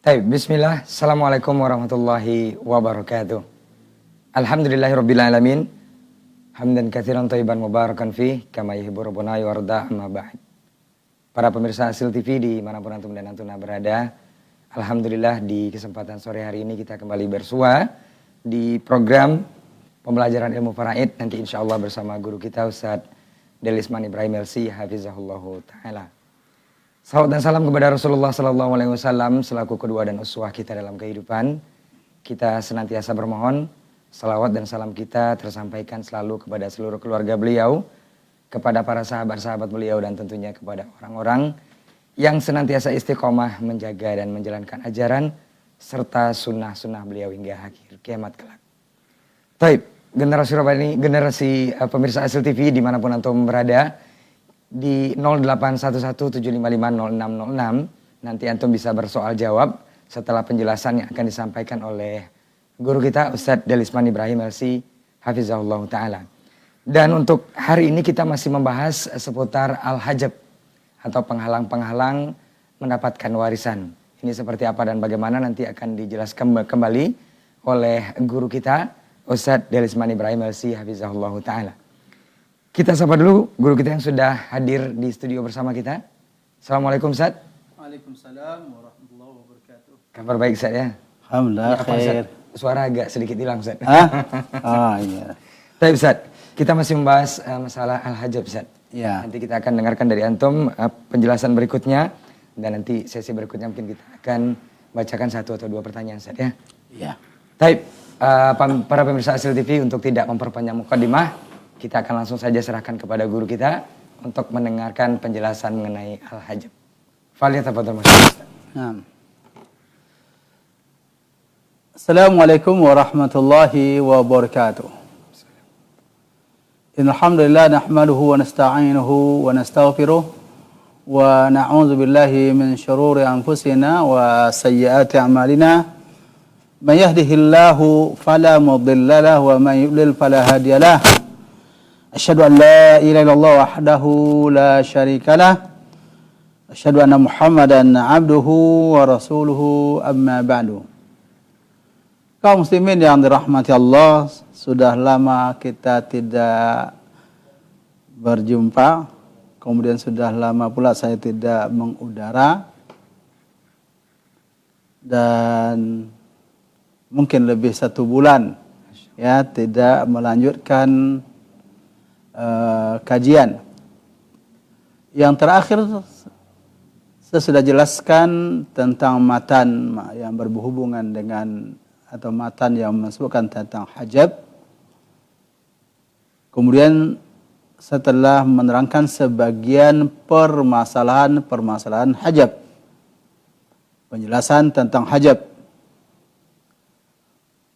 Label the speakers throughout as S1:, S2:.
S1: Baik, bismillah. Assalamualaikum warahmatullahi wabarakatuh. Alhamdulillahirabbil alamin. Hamdan katsiran thayyiban mubarakan fi kama yuhibbu rabbuna wa yarda amma ba'd. Para pemirsa Asil TV dimanapun antum dan antuna berada, alhamdulillah di kesempatan sore hari ini kita kembali bersua di program pembelajaran ilmu faraid, nanti insyaallah bersama guru kita Ustadz Delisman Ibrahim LC hafizahullahu taala. Salawat dan salam kepada Rasulullah Sallallahu Alaihi Wasallam selaku kedua dan uswah kita dalam kehidupan. Kita senantiasa bermohon salawat dan salam kita tersampaikan selalu kepada seluruh keluarga beliau, kepada para sahabat-sahabat beliau, dan tentunya kepada orang-orang yang senantiasa istiqomah menjaga dan menjalankan ajaran serta sunnah-sunnah beliau hingga akhir kiamat kelak. Taib, generasi Rabbani, generasi pemirsa Asil TV dimanapun antum berada, di 081175500606 nanti antum bisa bersoal jawab setelah penjelasan yang akan disampaikan oleh guru kita Ustadz Delisman Ibrahim LC hafizahullah ta'ala. Dan untuk hari ini kita masih membahas seputar al-hajab atau penghalang-penghalang mendapatkan warisan. Ini seperti apa dan bagaimana nanti akan dijelaskan kembali oleh guru kita Ustadz Delisman Ibrahim LC hafizahullah ta'ala. Kita sapa dulu guru kita yang sudah hadir di studio bersama kita. Assalamualaikum Ustaz.
S2: Waalaikumsalam warahmatullahi wabarakatuh.
S1: Kabar baik Ustaz ya?
S2: Alhamdulillah khair.
S1: Suara agak sedikit hilang Ustaz.
S2: Iya.
S1: Baik Ustaz, kita masih membahas masalah al-hajab Ustaz.
S2: Ya.
S1: Nanti kita akan dengarkan dari antum penjelasan berikutnya. Dan nanti sesi berikutnya mungkin kita akan bacakan satu atau dua pertanyaan Ustaz ya.
S2: Iya.
S1: Baik, para pemirsa Asil TV, untuk tidak memperpanjang mukadimah, kita akan langsung saja serahkan kepada guru kita untuk mendengarkan penjelasan mengenai al-hajab. Falyatafadhal Mas.
S2: Naam. Assalamualaikum warahmatullahi wabarakatuh. Innal hamdalillah nahmaduhu wa nasta'inuhu wa nastaghfiruh wa na'udzu billahi min shururi anfusina wa sayyiati a'malina. Man yahdihillahu fala mudilla lahu wa man yudlil fala hadiya lahu. Asyhadu an la ilaha illallah wahdahu la syarika lah. Asyhadu anna Muhammadan abduhu wa rasuluhu amma ba'du. Kaum muslimin yang dirahmati Allah, sudah lama kita tidak berjumpa. Kemudian sudah lama pula saya tidak mengudara. Dan mungkin lebih 1 bulan ya tidak melanjutkan kajian. Yang terakhir saya sudah jelaskan tentang matan yang berhubungan dengan atau matan yang menyebutkan tentang hajab. Kemudian setelah menerangkan sebagian permasalahan hajab, penjelasan tentang hajab.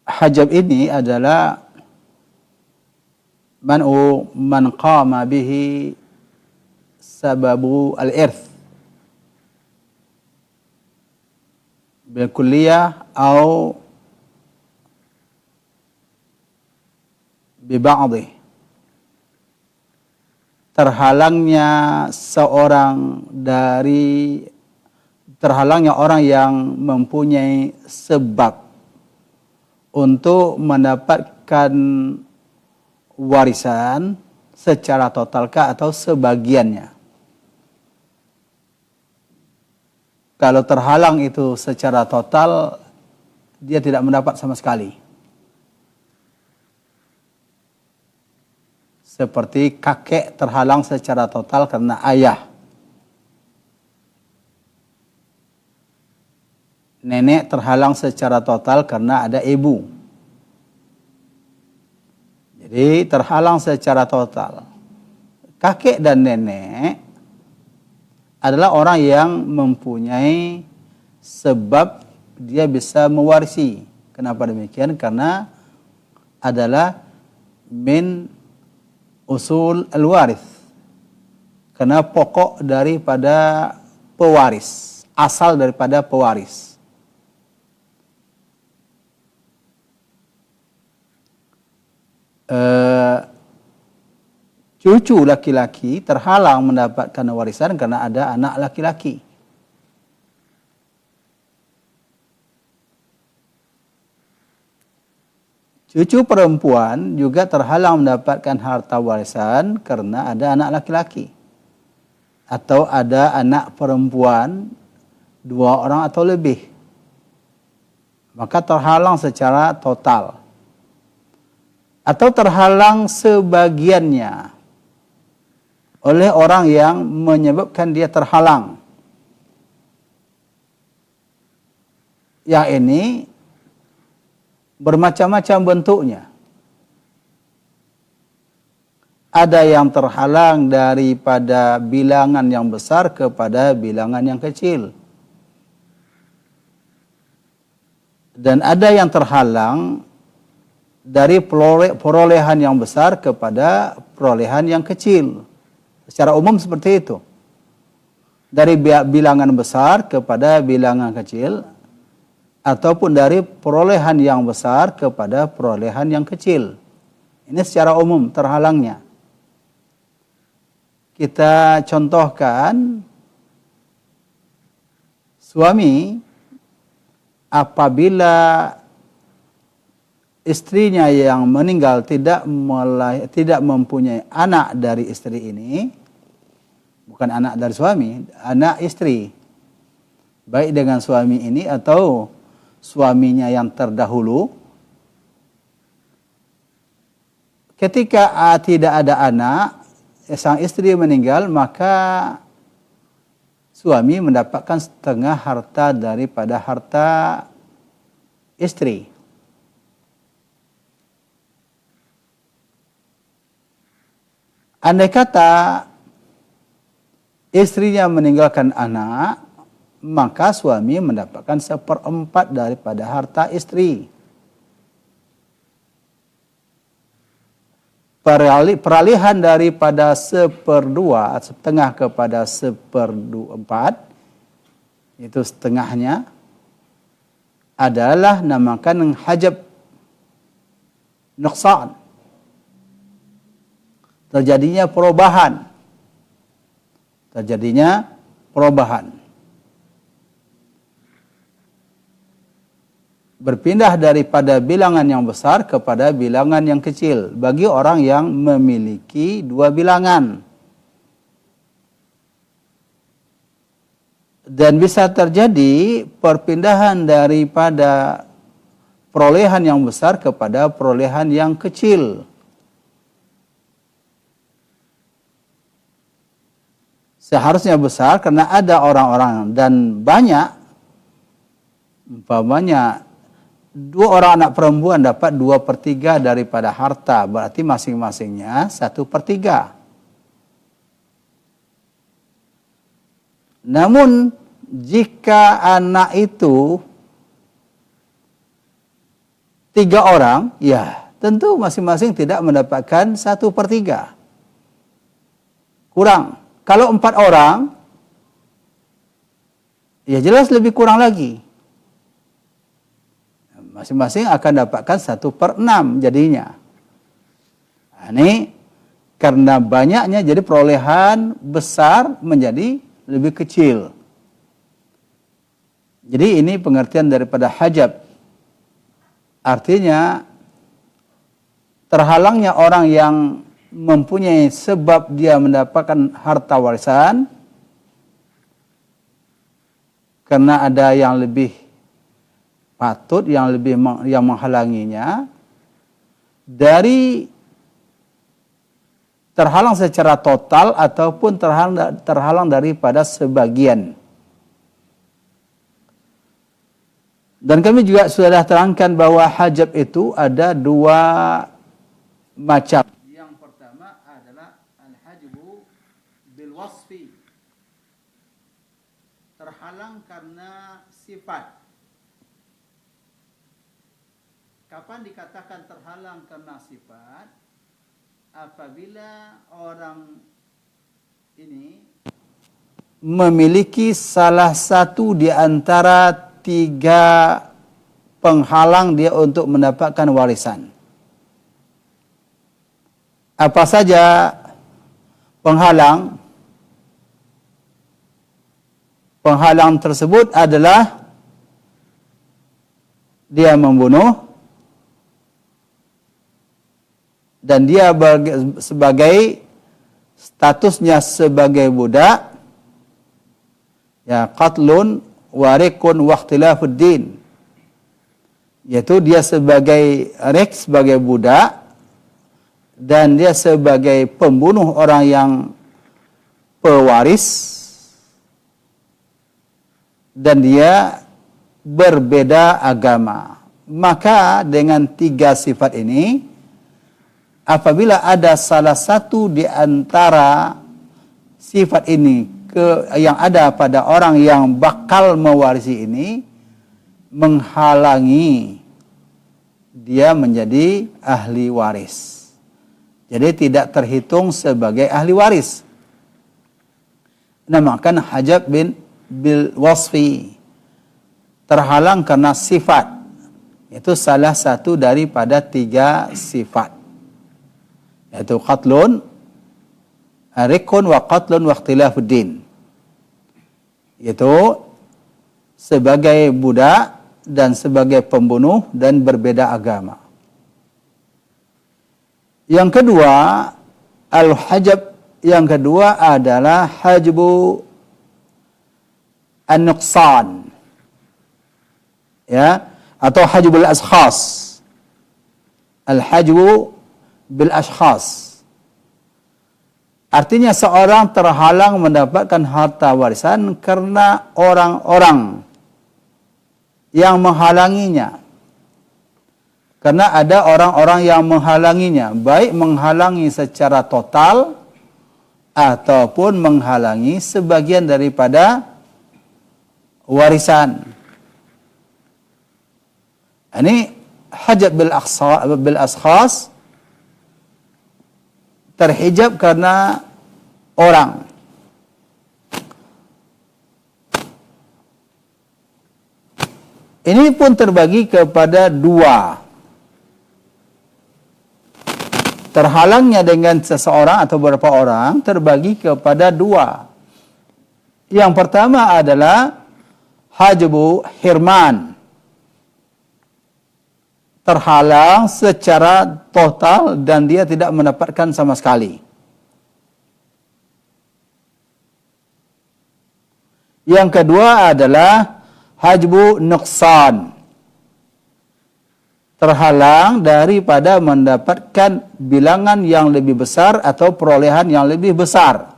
S2: Hajab ini adalah man qama bihi sababu al-irth bil kulliyah atau bi ba'dih, terhalangnya orang yang mempunyai sebab untuk mendapatkan warisan secara totalkah atau sebagiannya. Kalau terhalang itu secara total, dia tidak mendapat sama sekali. Seperti kakek terhalang secara total karena ayah. Nenek terhalang secara total karena ada ibu. Jadi terhalang secara total. Kakek dan nenek adalah orang yang mempunyai sebab dia bisa mewarisi. Kenapa demikian? Karena adalah min usul al-warith. Karena pokok daripada pewaris, asal daripada pewaris. Cucu laki-laki terhalang mendapatkan warisan karena ada anak laki-laki. Cucu perempuan juga terhalang mendapatkan harta warisan karena ada anak laki-laki. Atau ada anak perempuan 2 orang atau lebih. Maka terhalang secara total. Atau terhalang sebagiannya oleh orang yang menyebabkan dia terhalang. Yang ini bermacam-macam bentuknya. Ada yang terhalang daripada bilangan yang besar kepada bilangan yang kecil. Dan ada yang terhalang dari perolehan yang besar kepada perolehan yang kecil. Secara umum seperti itu. Dari bilangan besar kepada bilangan kecil, ataupun dari perolehan yang besar kepada perolehan yang kecil. Ini secara umum terhalangnya. Kita contohkan, suami apabila istrinya yang meninggal tidak mempunyai anak dari istri ini, bukan anak dari suami, anak istri, baik dengan suami ini atau suaminya yang terdahulu, ketika tidak ada anak, sang istri meninggal, maka suami mendapatkan setengah harta daripada harta istri. Andai kata istrinya meninggalkan anak, maka suami mendapatkan 1/4 daripada harta istri. Peralihan daripada 1/2, setengah kepada 1/4, itu setengahnya, adalah namakan hajab nuqsan. Terjadinya perubahan. Berpindah daripada bilangan yang besar kepada bilangan yang kecil bagi orang yang memiliki 2 bilangan. Dan bisa terjadi perpindahan daripada perolehan yang besar kepada perolehan yang kecil. Seharusnya besar karena ada orang-orang dan banyak, umpamanya 2 orang anak perempuan dapat 2/3 daripada harta, berarti masing-masingnya 1/3. Namun jika anak itu 3 orang, ya tentu masing-masing tidak mendapatkan 1/3. Kurang. Kalau 4 orang, ya jelas lebih kurang lagi. Masing-masing akan dapatkan 1/6 jadinya. Nah, ini karena banyaknya jadi perolehan besar menjadi lebih kecil. Jadi ini pengertian daripada hajab. Artinya terhalangnya orang yang mempunyai sebab dia mendapatkan harta warisan karena ada yang lebih patut, yang menghalanginya, dari terhalang secara total ataupun terhalang daripada sebagian. Dan kami juga sudah terangkan bahwa hajab itu ada 2 macam. Yang pertama adalah al-hajbu bil wasfi. Terhalang karena sifat. Kapan dikatakan terhalang karena sifat? Apabila orang ini memiliki salah satu di antara 3 penghalang dia untuk mendapatkan warisan. Apa saja penghalang? Penghalang tersebut adalah dia membunuh, dan dia sebagai statusnya sebagai budak, ya qatlun warikun waqtilafuddin, yaitu dia sebagai rik, sebagai budak, dan dia sebagai pembunuh orang yang pewaris, dan dia berbeda agama. Maka dengan 3 sifat ini, apabila ada salah satu di antara sifat ini yang ada pada orang yang bakal mewarisi ini, menghalangi dia menjadi ahli waris. Jadi tidak terhitung sebagai ahli waris. Namakan hajab bil wasfi, terhalang karena sifat. Itu salah satu daripada 3 sifat, yaitu qatlun, rikun wa qatlun wa ikhtilafuddin, yaitu sebagai budak dan sebagai pembunuh dan berbeda agama. Yang kedua, al-hajab yang kedua adalah hajbu an-nuqsan, ya, atau hajbul ashkhas. Al-hajbu bil ashkhas, artinya seorang terhalang mendapatkan harta warisan karena orang-orang yang menghalanginya. Karena ada orang-orang yang menghalanginya, baik menghalangi secara total ataupun menghalangi sebagian daripada warisan. Ini hajab bil ashkhas, terhijab karena orang. Ini pun terbagi kepada 2. Terhalangnya dengan seseorang atau beberapa orang terbagi kepada 2. Yang pertama adalah hajbu hirman, terhalang secara total dan dia tidak mendapatkan sama sekali. Yang kedua adalah hajbu nuqsan, terhalang daripada mendapatkan bilangan yang lebih besar atau perolehan yang lebih besar.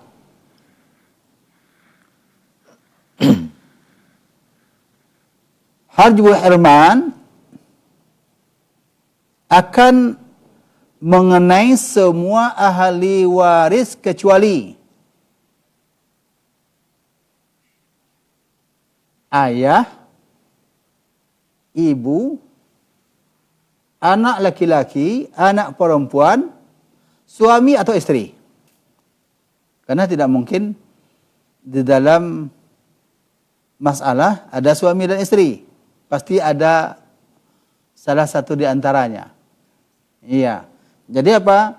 S2: Hajbu hirman akan mengenai semua ahli waris kecuali ayah, ibu, anak laki-laki, anak perempuan, suami atau istri. Karena tidak mungkin di dalam masalah ada suami dan istri. Pasti ada salah satu di antaranya. Iya. Jadi apa?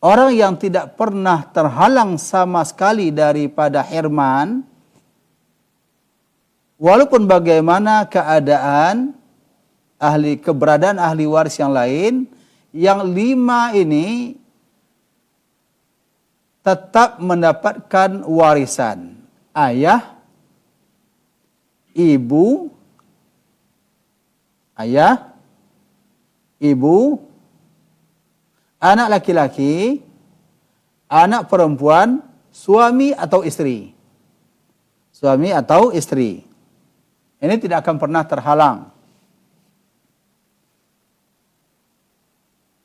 S2: Orang yang tidak pernah terhalang sama sekali daripada hirman, walaupun bagaimana keadaan keberadaan ahli waris yang lain, yang 5 ini tetap mendapatkan warisan. Ayah, ibu, anak laki-laki, anak perempuan, suami atau istri. Suami atau istri. Ini tidak akan pernah terhalang.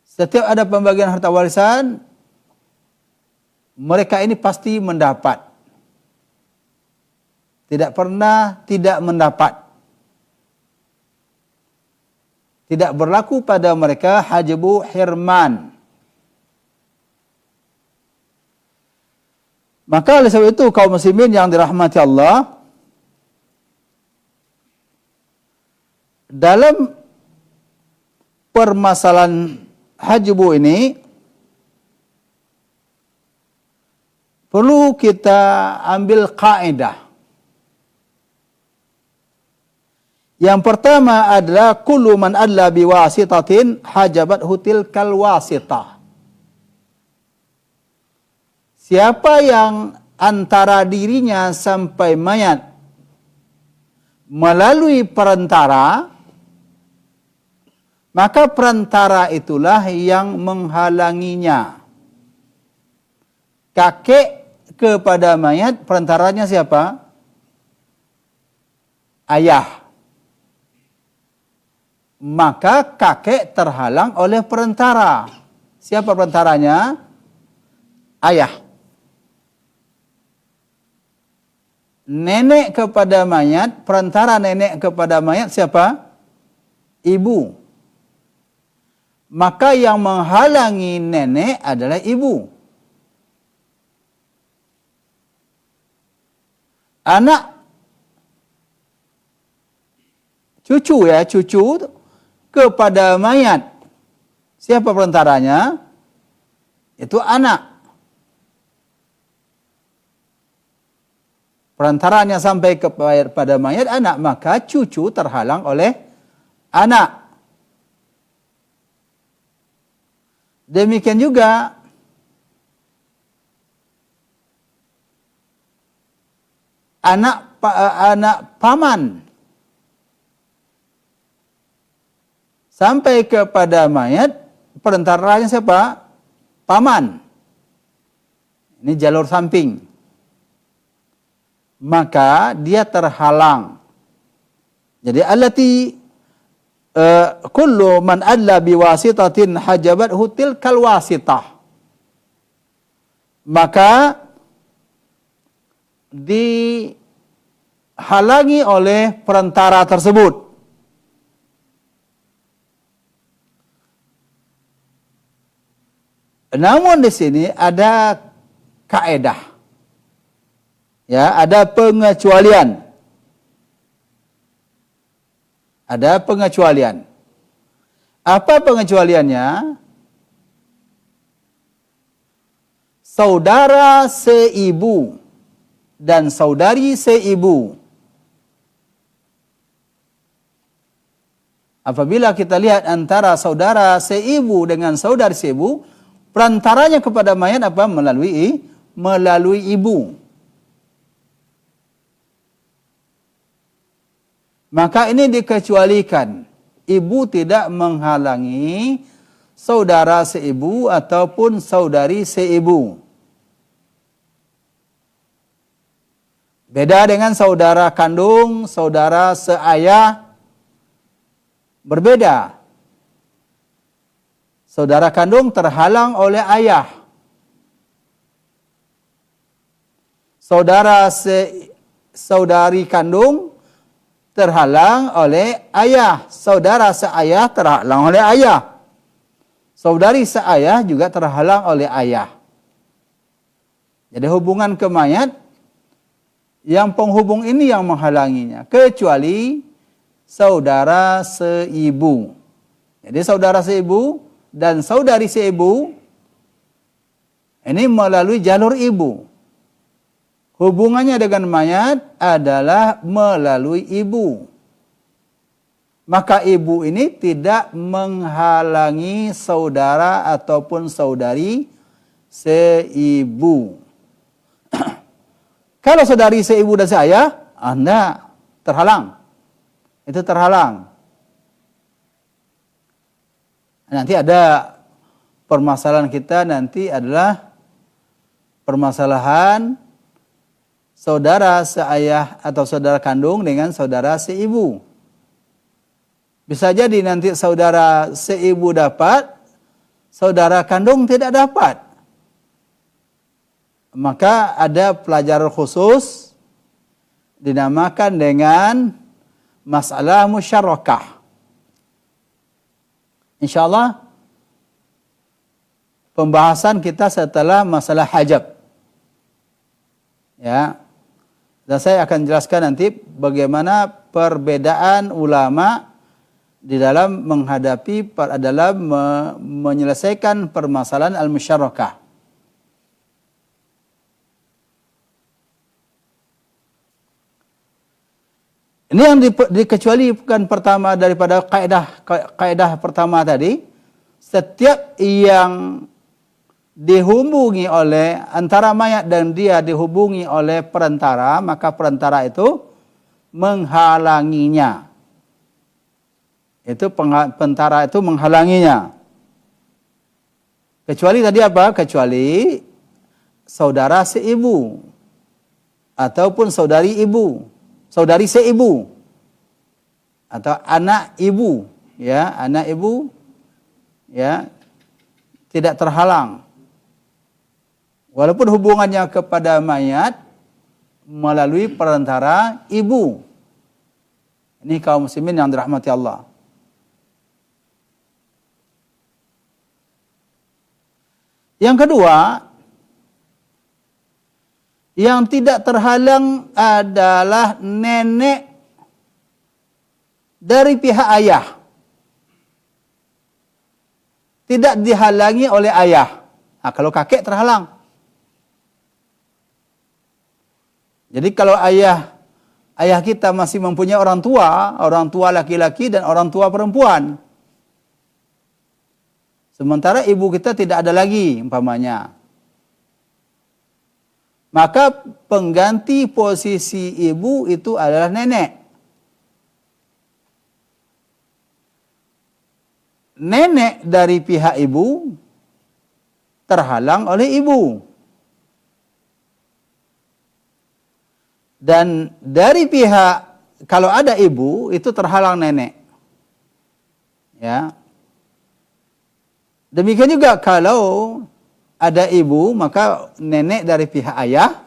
S2: Setiap ada pembagian harta warisan, mereka ini pasti mendapat. Tidak pernah tidak mendapat. Tidak berlaku pada mereka hajbu hirman. Maka oleh sebab itu kaum muslimin yang dirahmati Allah, dalam permasalahan hajbu ini perlu kita ambil kaidah, Yang pertama adalah kullu man adla biwasitatin hajabat hutil kal wasitah. Siapa yang antara dirinya sampai mayat melalui perantara, maka perantara itulah yang menghalanginya. Kakek kepada mayat, perantaranya siapa? Ayah. Maka kakek terhalang oleh perantara. Siapa perantaranya? Ayah. Nenek kepada mayat, perantara nenek kepada mayat siapa? Ibu. Maka yang menghalangi nenek adalah ibu. Anak, cucu kepada mayat. Siapa perantaranya? Itu anak. Perantaranya sampai kepada mayat anak, maka cucu terhalang oleh anak. Demikian juga anak paman sampai kepada mayat, perantaranya siapa? Paman. Ini jalur samping. Maka dia terhalang. Jadi allati kullu man adla biwasitatin hajabat hutil kal wasitah. Maka dihalangi oleh perantara tersebut. Namun di sini ada kaedah. Ya, ada pengecualian. Ada pengecualian. Apa pengecualiannya? Saudara seibu dan saudari seibu. Apabila kita lihat antara saudara seibu dengan saudari seibu, perantaranya kepada mayat apa? Melalui ibu. Maka ini dikecualikan. Ibu tidak menghalangi saudara seibu ataupun saudari seibu. Beda dengan saudara kandung, saudara seayah, berbeda. Saudara kandung terhalang oleh ayah. Saudari kandung terhalang oleh ayah. Saudara seayah terhalang oleh ayah. Saudari seayah juga terhalang oleh ayah. Jadi hubungan ke mayat, yang penghubung ini yang menghalanginya. Kecuali saudara seibu. Jadi saudara seibu dan saudari seibu, ini melalui jalur ibu. Hubungannya dengan mayat adalah melalui ibu. Maka ibu ini tidak menghalangi saudara ataupun saudari seibu. Kalau saudari seibu dan seayah, Anda terhalang. Itu terhalang. Nanti ada permasalahan kita nanti adalah permasalahan saudara seayah atau saudara kandung dengan saudara seibu. Bisa jadi nanti saudara seibu dapat, saudara kandung tidak dapat. Maka ada pelajaran khusus dinamakan dengan masalah musyarakah. InsyaAllah pembahasan kita setelah masalah hajab. Ya. Dan saya akan jelaskan nanti bagaimana perbedaan ulama di dalam menyelesaikan permasalahan al-musyarakah. Ini yang dikecualikan pertama daripada kaidah pertama tadi, setiap yang dihubungi oleh antara mayat dan dia dihubungi oleh perantara, maka perantara itu menghalanginya. Itu perantara itu menghalanginya. Kecuali tadi apa? Kecuali saudara seibu ataupun saudari ibu, saudari seibu atau anak ibu, ya, anak ibu, ya, tidak terhalang. Walaupun hubungannya kepada mayat melalui perantara ibu. Ini kaum muslimin yang dirahmati Allah. Yang kedua, yang tidak terhalang adalah nenek dari pihak ayah. Tidak dihalangi oleh ayah. Nah, kalau kakek terhalang. Jadi kalau ayah kita masih mempunyai orang tua laki-laki dan orang tua perempuan. Sementara ibu kita tidak ada lagi umpamanya. Maka pengganti posisi ibu itu adalah nenek. Nenek dari pihak ibu terhalang oleh ibu. Dan dari pihak, kalau ada ibu, itu terhalang nenek. Ya. Demikian juga kalau ada ibu, maka nenek dari pihak ayah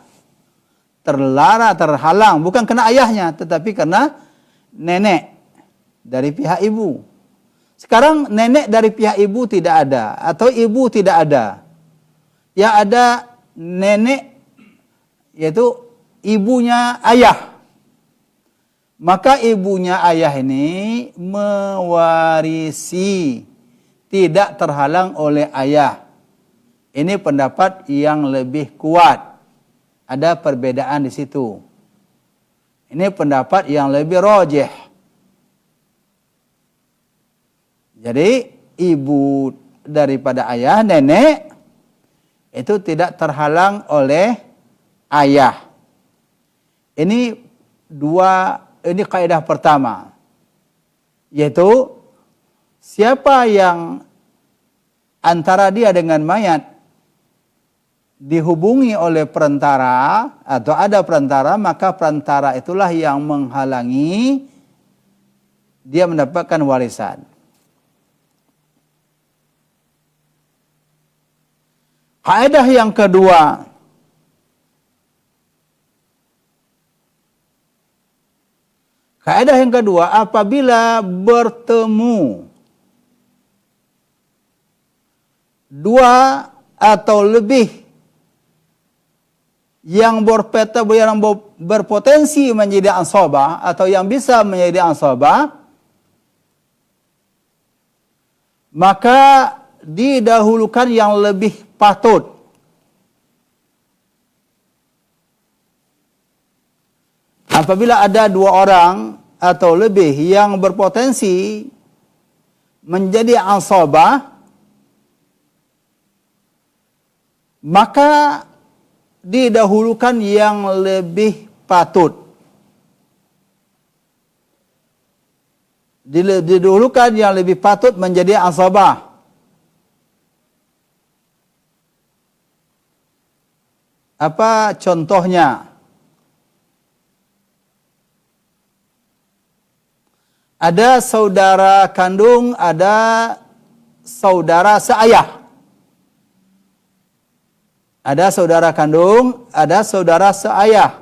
S2: terhalang. Bukan kena ayahnya, tetapi kena nenek dari pihak ibu. Sekarang nenek dari pihak ibu tidak ada, atau ibu tidak ada. Yang ada nenek, yaitu ibunya ayah. Maka ibunya ayah ini mewarisi, tidak terhalang oleh ayah. Ini pendapat yang lebih kuat. Ada perbedaan di situ. Ini pendapat yang lebih rajih. Jadi ibu daripada ayah, nenek, itu tidak terhalang oleh ayah. Ini kaidah pertama, yaitu siapa yang antara dia dengan mayat dihubungi oleh perantara atau ada perantara, maka perantara itulah yang menghalangi dia mendapatkan warisan. Kaidah yang kedua, apabila bertemu dua atau lebih yang berpotensi menjadi ansabah atau yang bisa menjadi ansabah, maka didahulukan yang lebih patut. Apabila ada dua orang atau lebih yang berpotensi menjadi ansabah, maka didahulukan yang lebih patut. Didahulukan yang lebih patut menjadi ansabah. Apa contohnya? Ada saudara kandung, ada saudara seayah. Ada saudara kandung, ada saudara seayah.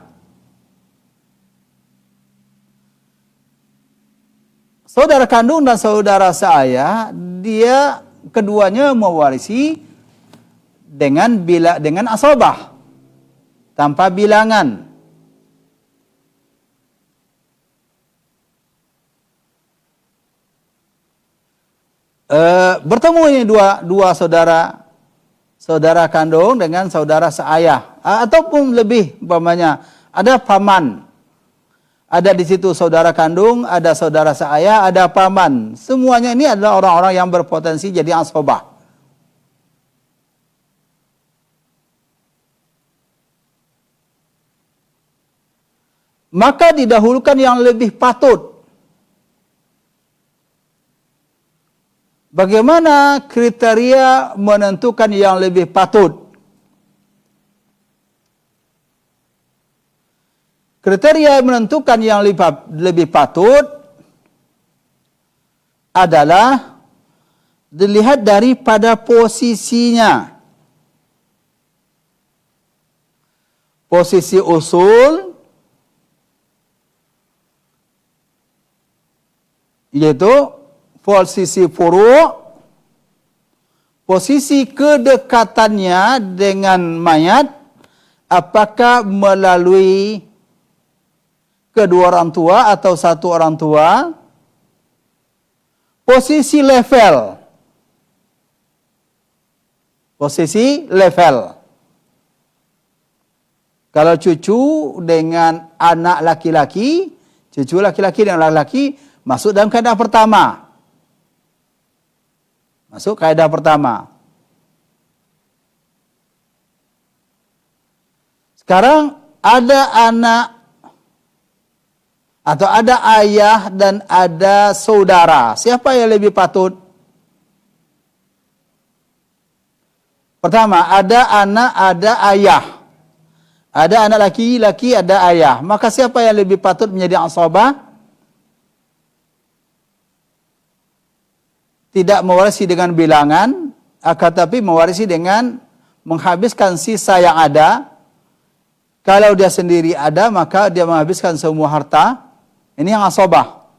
S2: Saudara kandung dan saudara seayah, dia keduanya mewarisi dengan asabah, tanpa bilangan. Bertemu ini dua saudara kandung dengan saudara seayah, ataupun lebih, umpamanya ada paman Ada di situ saudara kandung, ada saudara seayah, ada paman. Semuanya ini adalah orang-orang yang berpotensi jadi asabah. Maka didahulukan yang lebih patut. Bagaimana kriteria menentukan yang lebih patut? Kriteria menentukan yang lebih patut adalah dilihat daripada posisinya. Posisi usul, yaitu posisi furu', posisi kedekatannya dengan mayat, apakah melalui kedua orang tua atau satu orang tua. Posisi level. Posisi level. Kalau cucu dengan anak laki-laki, cucu laki-laki dengan laki-laki masuk dalam kaedah pertama. Masuk kaedah pertama. Sekarang ada anak atau ada ayah dan ada saudara. Siapa yang lebih patut? Pertama, ada anak, ada ayah. Ada anak laki-laki, ada ayah. Maka siapa yang lebih patut menjadi asabah? Tidak mewarisi dengan bilangan, akan tapi mewarisi dengan menghabiskan sisa yang ada. Kalau dia sendiri ada, maka dia menghabiskan semua harta. Ini yang asabah.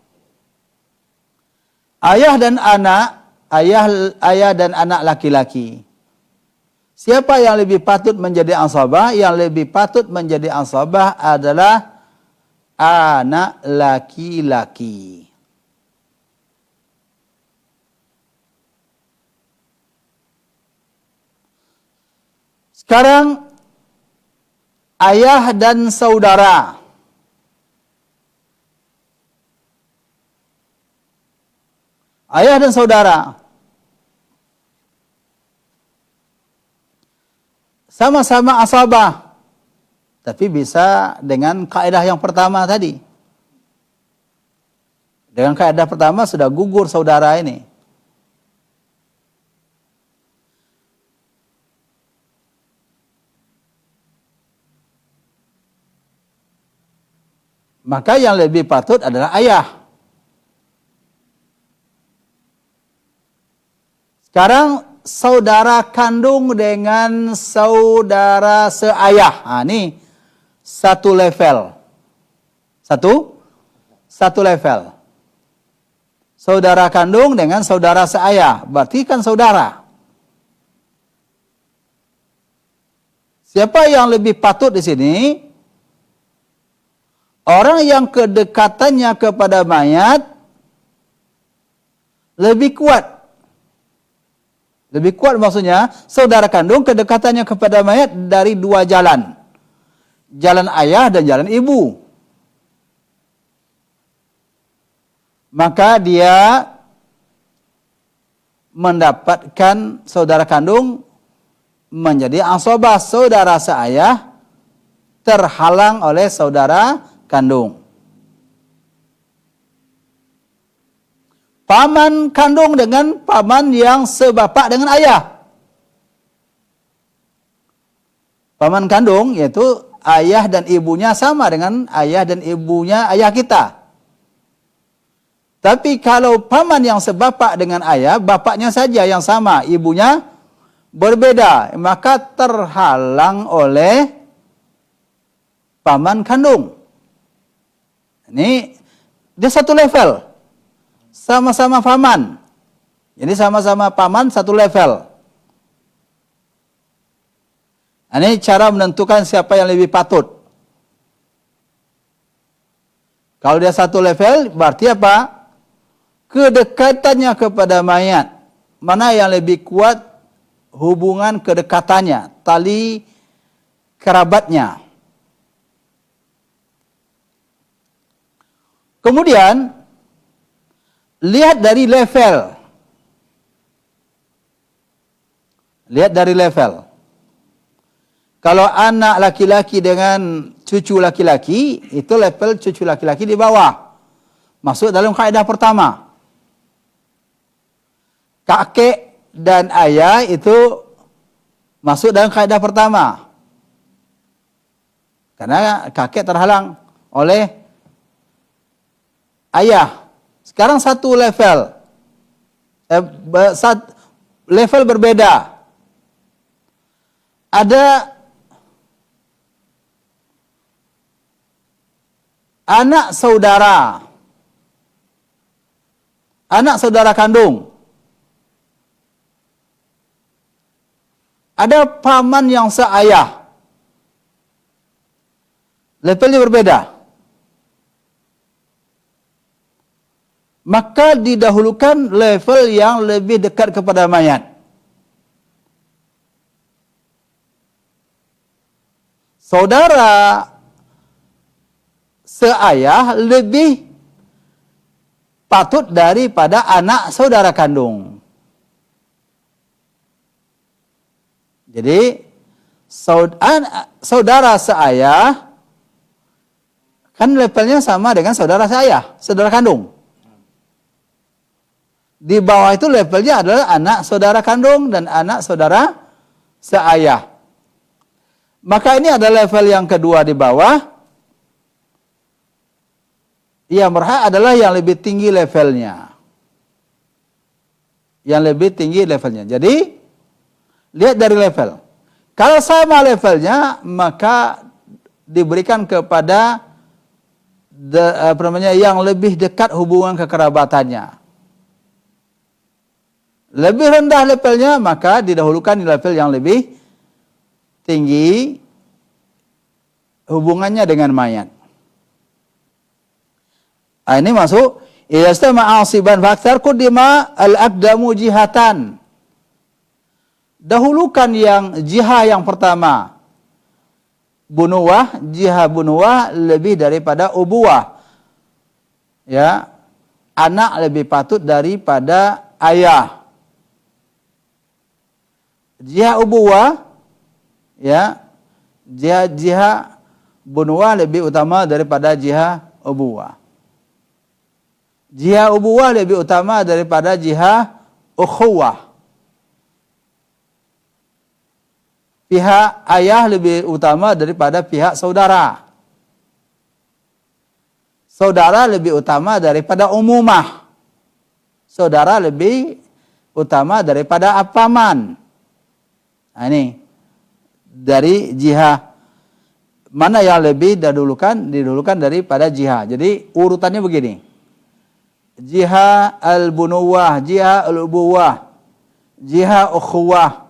S2: Ayah dan anak, ayah dan anak laki-laki. Siapa yang lebih patut menjadi asabah? Yang lebih patut menjadi asabah adalah anak laki-laki. Sekarang ayah dan saudara. Ayah dan saudara sama-sama asabah, tapi bisa dengan kaedah yang pertama tadi. Dengan kaedah pertama sudah gugur saudara ini. Maka yang lebih patut adalah ayah. Sekarang saudara kandung dengan saudara seayah. Ini satu level. Satu level. Saudara kandung dengan saudara seayah. Berarti kan saudara. Siapa yang lebih patut di sini? Orang yang kedekatannya kepada mayat lebih kuat. Lebih kuat maksudnya, saudara kandung kedekatannya kepada mayat dari dua jalan. Jalan ayah dan jalan ibu. Maka dia mendapatkan saudara kandung menjadi asabah. Saudara seayah terhalang oleh saudara kandung. Paman kandung dengan paman yang sebapak dengan ayah. Paman kandung yaitu ayah dan ibunya sama dengan ayah dan ibunya ayah kita. Tapi kalau paman yang sebapak dengan ayah, bapaknya saja yang sama, ibunya berbeda, maka terhalang oleh paman kandung. Ini dia satu level. Sama-sama paman. Jadi sama-sama paman satu level. Ini cara menentukan siapa yang lebih patut. Kalau dia satu level, berarti apa? Kedekatannya kepada mayat. Mana yang lebih kuat hubungan kedekatannya, tali kerabatnya. Kemudian lihat dari level. Lihat dari level. Kalau anak laki-laki dengan cucu laki-laki, itu level cucu laki-laki di bawah. Masuk dalam kaidah pertama. Kakek dan ayah itu masuk dalam kaidah pertama. Karena kakek terhalang oleh ayah. Sekarang satu level. Level berbeda. Ada anak saudara kandung. Ada paman yang seayah. Levelnya berbeda. Maka didahulukan level yang lebih dekat kepada mayat. Saudara seayah lebih patut daripada anak saudara kandung. Jadi saudara seayah kan levelnya sama dengan saudara seayah, saudara kandung. Di bawah itu levelnya adalah anak saudara kandung dan anak saudara seayah. Maka ini adalah level yang kedua di bawah. Yang berhak adalah yang lebih tinggi levelnya. Yang lebih tinggi levelnya. Jadi, lihat dari level. Kalau sama levelnya, maka diberikan kepada yang lebih dekat hubungan kekerabatannya. Lebih rendah levelnya, maka didahulukan di level yang lebih tinggi hubungannya dengan mayat. Ini masuk istama'a asiban faktar qudima al-aqdamu jihatan. Dahulukan yang jihah yang pertama. Jihah bunuwah lebih daripada ubuwah. Ya. Anak lebih patut daripada ayah. Jihah ubuwah, ya, jihad bunuwah lebih utama daripada jihad ubuwah. Jihad ubuwah lebih utama daripada jihad ukhuwah. Pihak ayah lebih utama daripada pihak saudara. Saudara lebih utama daripada umumah. Saudara lebih utama daripada paman. Nah, ini dari jihad. Mana yang lebih didahulukan daripada jihad. Jadi urutannya begini. Jihad al-bunuwah, jihad al-ubuwah, jihad ukhuwah.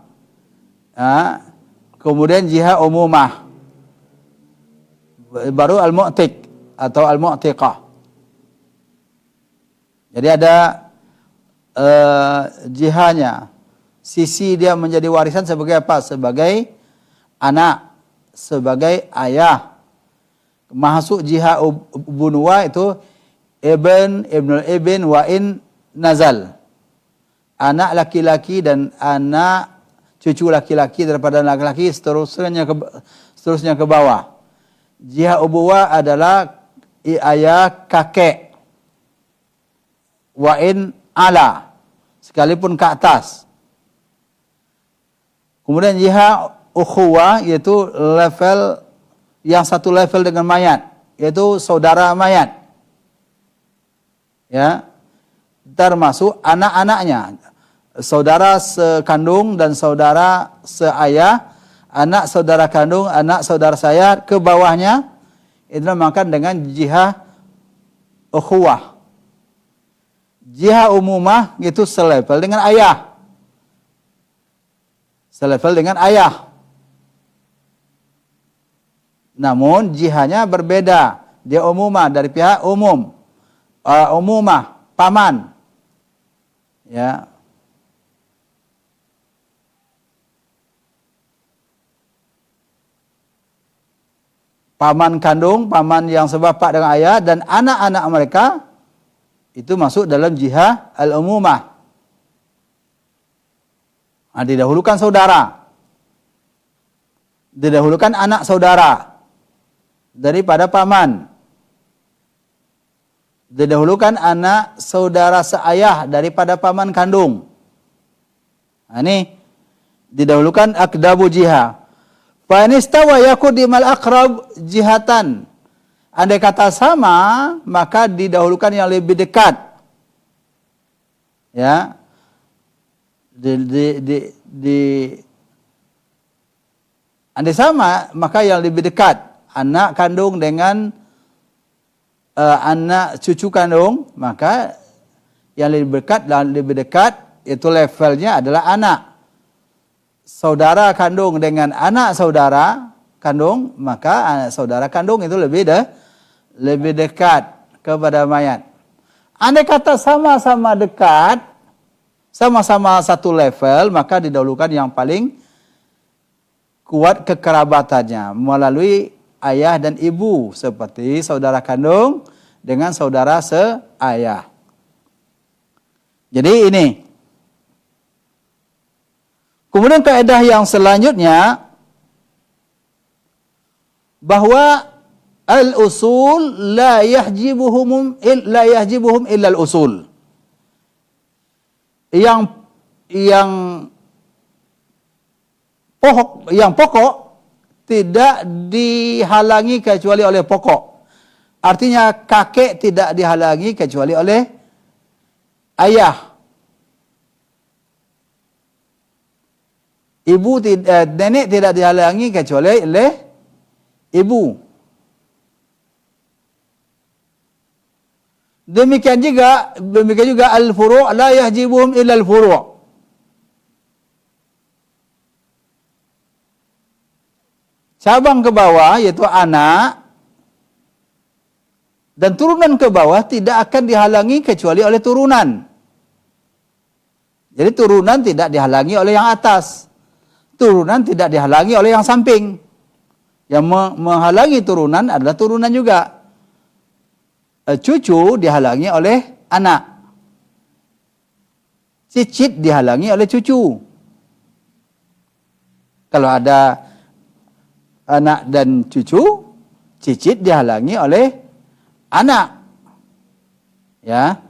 S2: Kemudian jihad umumah. Baru al-mu'tiq atau al-mu'tiqah. Jadi ada jihadnya. Sisi dia menjadi warisan sebagai apa? Sebagai anak, sebagai ayah. Masuk jihad bunuwah itu ibnul ibn wa in nazal. Anak laki-laki dan anak cucu laki-laki daripada laki-laki seterusnya ke bawah. Jihad ubuwah adalah ayah kakek. Wa in ala, sekalipun ke atas. Kemudian jihad ukhuwah yaitu level yang satu level dengan mayat, yaitu saudara mayat. Ya. Termasuk anak-anaknya. Saudara sekandung dan saudara seayah, anak saudara kandung, anak saudara saya ke bawahnya itu dinamakan dengan jihad ukhuwah. Jihad umumah itu selevel dengan ayah. Selevel dengan ayah. Namun jihadnya berbeda. Dia umumah dari pihak umum. Umumah, paman. Ya. paman kandung, paman yang sebapak dengan ayah, dan anak-anak mereka, itu masuk dalam jihah al-umumah. Didahulukan saudara. Didahulukan anak saudara daripada paman. Didahulukan anak saudara seayah daripada paman kandung. Ini didahulukan akdabu jihah. Fa in istawa yakudimal aqrab jihatan. Andai kata sama, maka didahulukan yang lebih dekat. Ya. Andai sama, maka yang lebih dekat anak kandung dengan anak cucu kandung, maka yang lebih dekat itu levelnya adalah anak. Saudara kandung dengan anak saudara kandung, maka anak saudara kandung itu lebih dekat kepada mayat. Andai kata sama-sama dekat, sama-sama satu level, maka didahulukan yang paling kuat kekerabatannya melalui ayah dan ibu, seperti saudara kandung dengan saudara seayah. Jadi ini. Kemudian kaidah yang selanjutnya, bahwa al-usul la yahjibuhum illa al-usul. Yang pokok tidak dihalangi kecuali oleh pokok. Artinya kakek tidak dihalangi kecuali oleh ayah. Nenek tidak dihalangi kecuali oleh ibu. Demikian juga al-furu' la yahjibuhum illa al-furu'. Cabang ke bawah yaitu anak dan turunan ke bawah tidak akan dihalangi kecuali oleh turunan. Jadi turunan tidak dihalangi oleh yang atas. Turunan tidak dihalangi oleh yang samping. Yang menghalangi turunan adalah turunan juga. Cucu dihalangi oleh anak. Cicit dihalangi oleh cucu. Kalau ada anak dan cucu, cicit dihalangi oleh anak. Ya.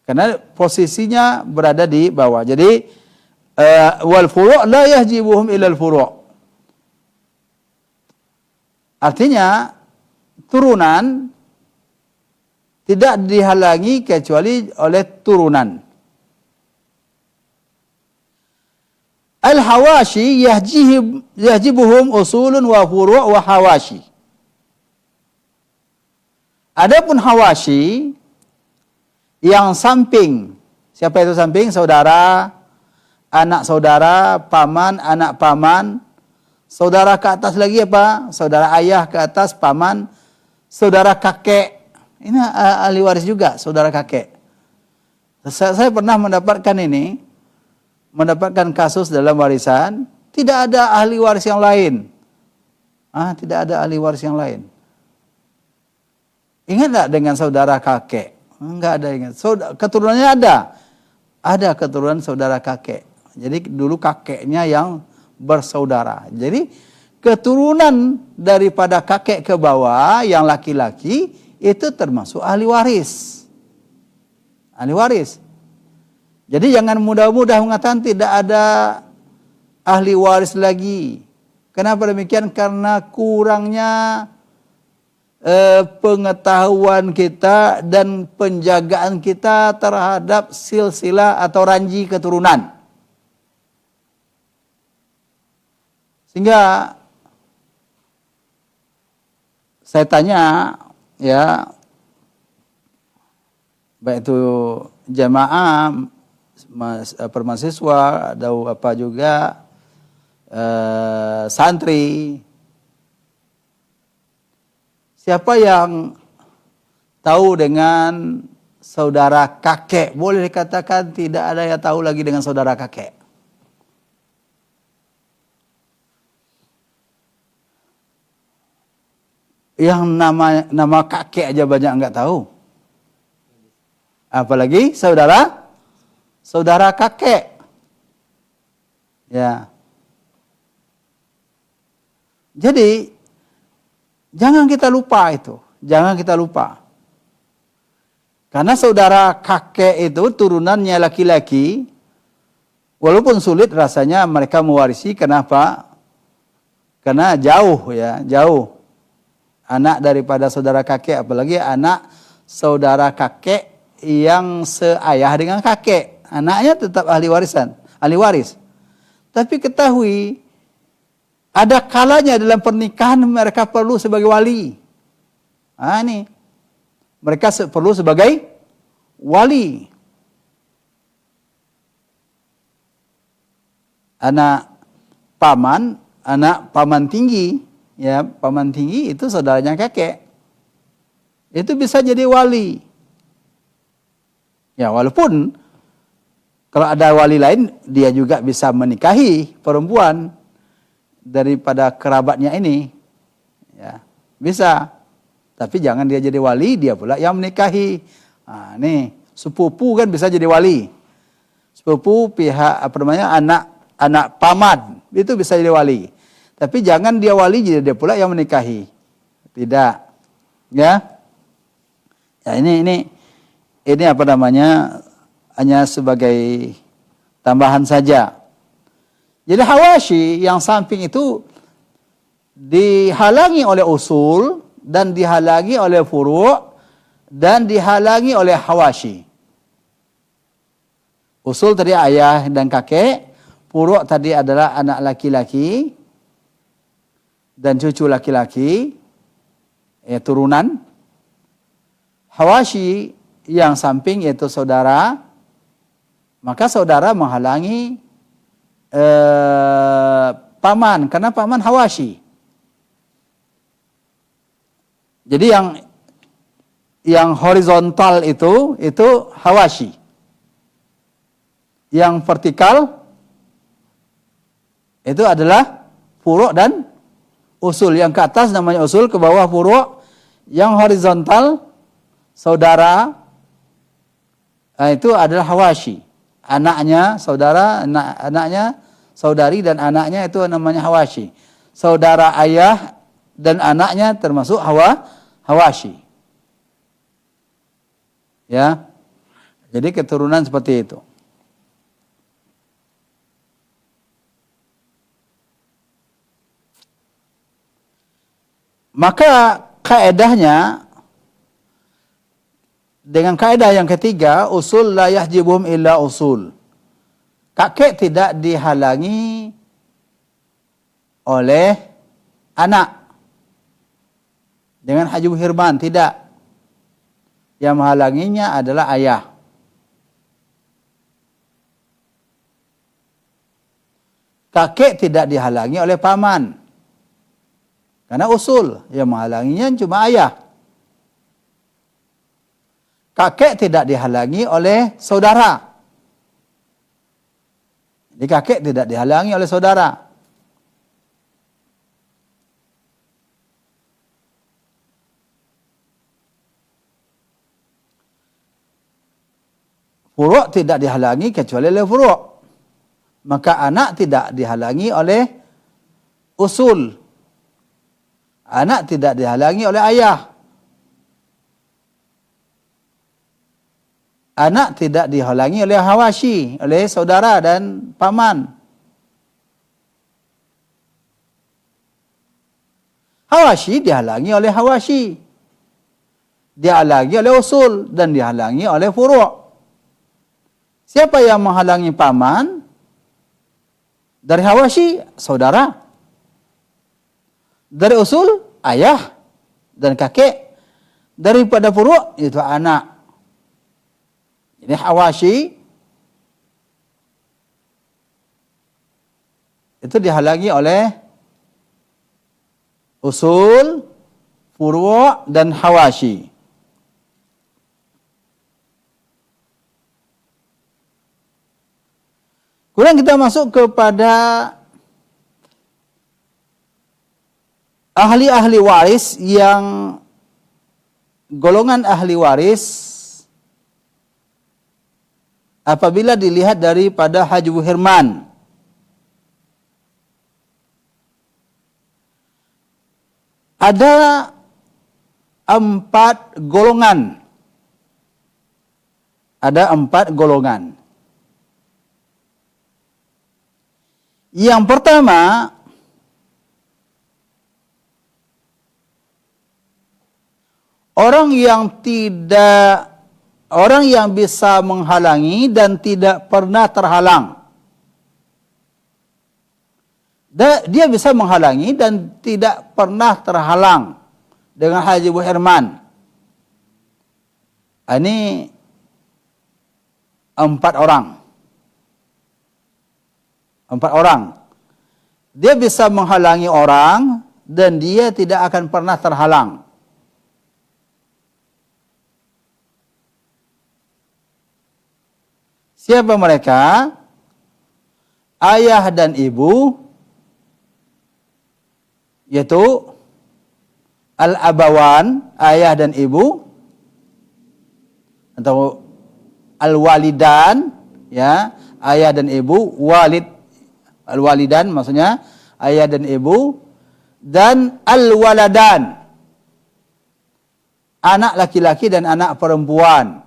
S2: Karena posisinya berada di bawah. Jadi wal furu' la yahjibuhum illa al furu'. Artinya turunan tidak dihalangi kecuali oleh turunan. Al-hawashi yahjibuhum usulun wa furu' wa hawashi. Adapun hawashi yang samping, siapa itu samping? Saudara, anak saudara, paman, anak paman, saudara ke atas lagi apa? Saudara ayah ke atas, paman, saudara kakek. Ini ahli waris juga, saudara kakek. Saya pernah mendapatkan kasus dalam warisan, tidak ada ahli waris yang lain. Tidak ada ahli waris yang lain. Ingat tak dengan saudara kakek? Enggak ada ingat. Keturunannya ada. Ada keturunan saudara kakek. Jadi dulu kakeknya yang bersaudara. Jadi keturunan daripada kakek ke bawah yang laki-laki itu termasuk ahli waris. Ahli waris. Jadi jangan mudah-mudah mengatakan tidak ada ahli waris lagi. Kenapa demikian? Karena kurangnya pengetahuan kita dan penjagaan kita terhadap silsilah atau ranji keturunan. Sehingga saya tanya, ya, baik itu jamaah, permahasiswa, atau apa juga santri, siapa yang tahu dengan saudara kakek? Boleh dikatakan tidak ada yang tahu lagi dengan saudara kakek. Yang nama kakek aja banyak nggak tahu. Apalagi saudara kakek. Ya. Jadi jangan kita lupa itu. Jangan kita lupa. Karena saudara kakek itu turunannya laki-laki, walaupun sulit rasanya mereka mewarisi. Kenapa? Karena jauh ya, jauh. Anak daripada saudara kakek, apalagi anak saudara kakek yang seayah dengan kakek. Anaknya tetap ahli waris. Tapi ketahui, ada kalanya dalam pernikahan mereka perlu sebagai wali. Ini. Mereka perlu sebagai wali. Anak paman tinggi, ya, paman tinggi itu saudaranya kakek. Itu bisa jadi wali. Ya, walaupun kalau ada wali lain, dia juga bisa menikahi perempuan daripada kerabatnya ini. Ya, bisa. Tapi jangan dia jadi wali, dia pula yang menikahi. Nih, sepupu kan bisa jadi wali. Sepupu pihak anak paman itu bisa jadi wali. Tapi jangan dia wali, jadi dia pula yang menikahi. Tidak. Ya. Ya ini apa namanya? Hanya sebagai tambahan saja. Jadi Hawashi yang samping itu dihalangi oleh usul dan dihalangi oleh furu' dan dihalangi oleh Hawashi. Usul tadi ayah dan kakek, furu' tadi adalah anak laki-laki dan cucu laki-laki, turunan. Hawashi yang samping yaitu saudara, maka saudara menghalangi paman, karena paman Hawashi. Jadi yang horizontal itu Hawashi. Yang vertikal itu adalah furu' dan usul. Yang ke atas namanya usul, ke bawah furu'. Yang horizontal saudara itu adalah Hawashi. Anaknya saudara, anaknya saudari, dan anaknya itu namanya Hawashi. Saudara ayah dan anaknya termasuk Hawashi. Ya. Jadi keturunan seperti itu. Maka kaedahnya dengan kaedah yang ketiga, usul la yahjibuhum illa usul. Kakek tidak dihalangi oleh anak. Dengan hajib hirman, tidak. Yang menghalanginya adalah ayah. Kakek tidak dihalangi oleh paman. Karena usul, yang menghalanginya cuma ayah. Kakek tidak dihalangi oleh saudara. Jadi kakek tidak dihalangi oleh saudara. Furu' tidak dihalangi kecuali oleh furu'. Maka anak tidak dihalangi oleh usul. Anak tidak dihalangi oleh ayah. Anak tidak dihalangi oleh Hawashi, oleh saudara dan paman. Hawashi dihalangi oleh Hawashi. Dihalangi oleh usul dan dihalangi oleh furu'. Siapa yang menghalangi paman? Dari Hawashi, saudara. Dari usul, ayah dan kakek. Daripada furu', itu anak. Ini Hawashi itu dihalangi oleh usul, furu' dan Hawashi. Kemudian kita masuk kepada ahli-ahli waris yang golongan ahli waris apabila dilihat daripada Haji Bu Herman, ada 4 golongan. Ada 4 golongan. Yang pertama, orang yang bisa menghalangi dan tidak pernah terhalang. Dia bisa menghalangi dan tidak pernah terhalang dengan Haji Bu Herman. Ini 4 orang. 4 orang. Dia bisa menghalangi orang dan dia tidak akan pernah terhalang. Siapa mereka? Ayah dan ibu, yaitu al-abawan, ayah dan ibu, atau al-walidan, ya, ayah dan ibu, al-walidan maksudnya ayah dan ibu, dan al-waladan, anak laki-laki dan anak perempuan.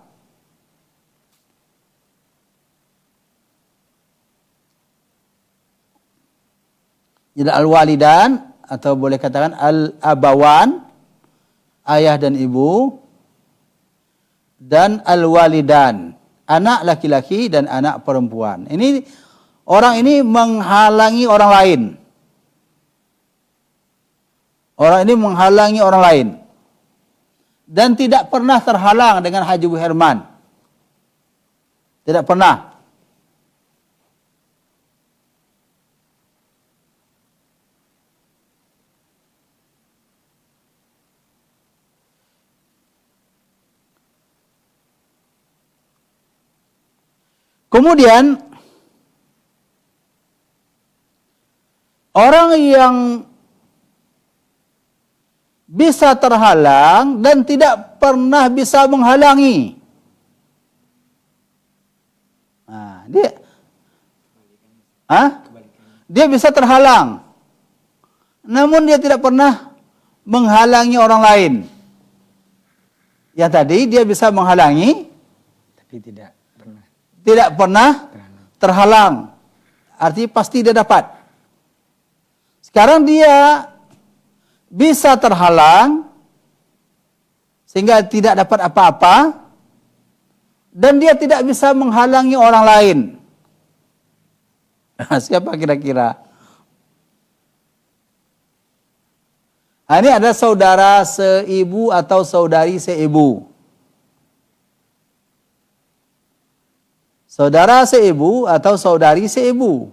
S2: Jadi al-walidan atau boleh katakan al-abawan, ayah dan ibu, dan al-walidan, anak laki-laki dan anak perempuan. Ini orang ini menghalangi orang lain. Orang ini menghalangi orang lain. Dan tidak pernah terhalang dengan Haji Bu Herman. Tidak pernah. Kemudian orang yang bisa terhalang dan tidak pernah bisa menghalangi. Nah, dia bisa terhalang. Namun dia tidak pernah menghalangi orang lain. Yang tadi dia bisa menghalangi
S1: Tapi
S2: tidak pernah terhalang. Artinya pasti dia dapat. Sekarang dia bisa terhalang sehingga tidak dapat apa-apa dan dia tidak bisa menghalangi orang lain. Siapa kira-kira? Ini ada saudara seibu atau saudari seibu. Saudara seibu atau saudari seibu.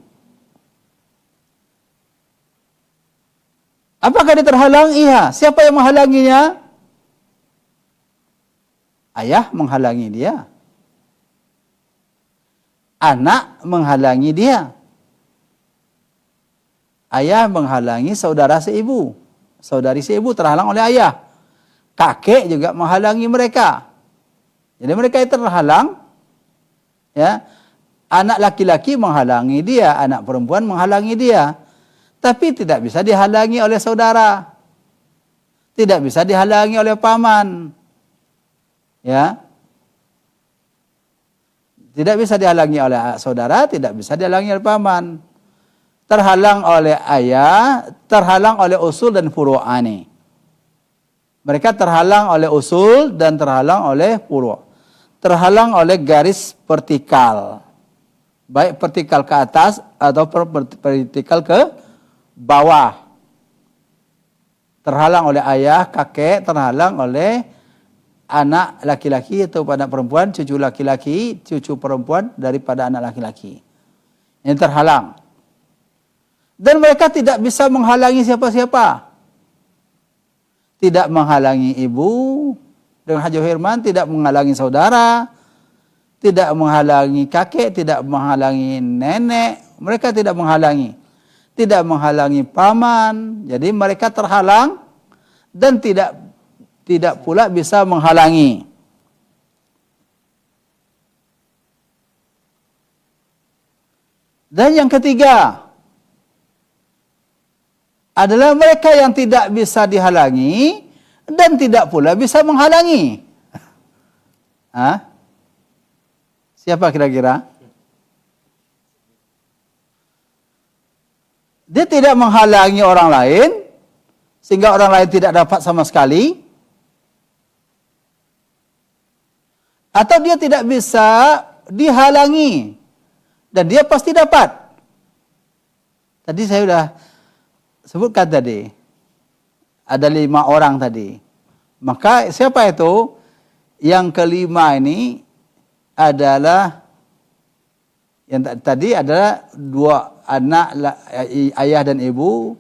S2: Apakah dia terhalang? Iya. Siapa yang menghalanginya? Ayah menghalangi dia. Anak menghalangi dia. Ayah menghalangi saudara seibu. Saudari seibu terhalang oleh ayah. Kakek juga menghalangi mereka. Jadi mereka itu terhalang. Ya, anak laki-laki menghalangi dia, anak perempuan menghalangi dia. Tapi tidak bisa dihalangi oleh saudara. Tidak bisa dihalangi oleh paman. Ya. Tidak bisa dihalangi oleh saudara, tidak bisa dihalangi oleh paman. Terhalang oleh ayah, terhalang oleh usul dan furu'ani. Mereka terhalang oleh usul dan terhalang oleh furu'. Terhalang oleh garis vertikal. Baik vertikal ke atas atau vertikal ke bawah. Terhalang oleh ayah, kakek, terhalang oleh anak laki-laki atau anak perempuan, cucu laki-laki, cucu perempuan daripada anak laki-laki. Ini terhalang. Dan mereka tidak bisa menghalangi siapa-siapa. Tidak menghalangi ibu dengan Haji Herman, tidak menghalangi saudara, tidak menghalangi kakek, tidak menghalangi nenek, mereka tidak menghalangi. tidak menghalangi paman. Jadi mereka terhalang dan tidak pula bisa menghalangi. Dan yang ketiga adalah mereka yang tidak bisa dihalangi dan tidak pula bisa menghalangi. Hah? Siapa kira-kira? Dia tidak menghalangi orang lain, sehingga orang lain tidak dapat sama sekali. Atau dia tidak bisa dihalangi, dan dia pasti dapat. Tadi saya sudah sebutkan tadi, ada 5 orang tadi. Maka siapa itu? Yang kelima ini adalah, yang tadi adalah 2 anak, ayah dan ibu,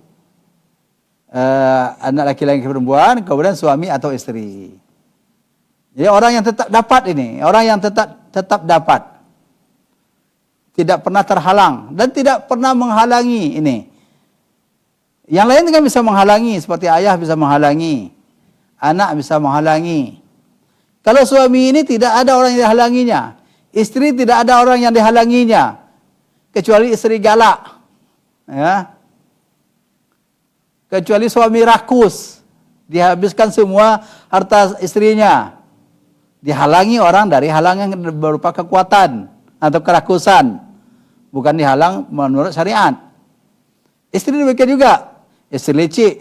S2: anak laki-laki perempuan, kemudian suami atau istri. Jadi orang yang tetap dapat ini, orang yang tetap dapat, tidak pernah terhalang dan tidak pernah menghalangi ini. Yang lain kan bisa menghalangi, seperti ayah bisa menghalangi, anak bisa menghalangi. Kalau suami ini tidak ada orang yang dihalanginya, istri tidak ada orang yang dihalanginya, kecuali istri galak, ya. Kecuali suami rakus, dihabiskan semua harta istrinya, dihalangi orang dari halangan berupa kekuatan atau kerakusan, bukan dihalang menurut syariat. Istri demikian juga, istri licik,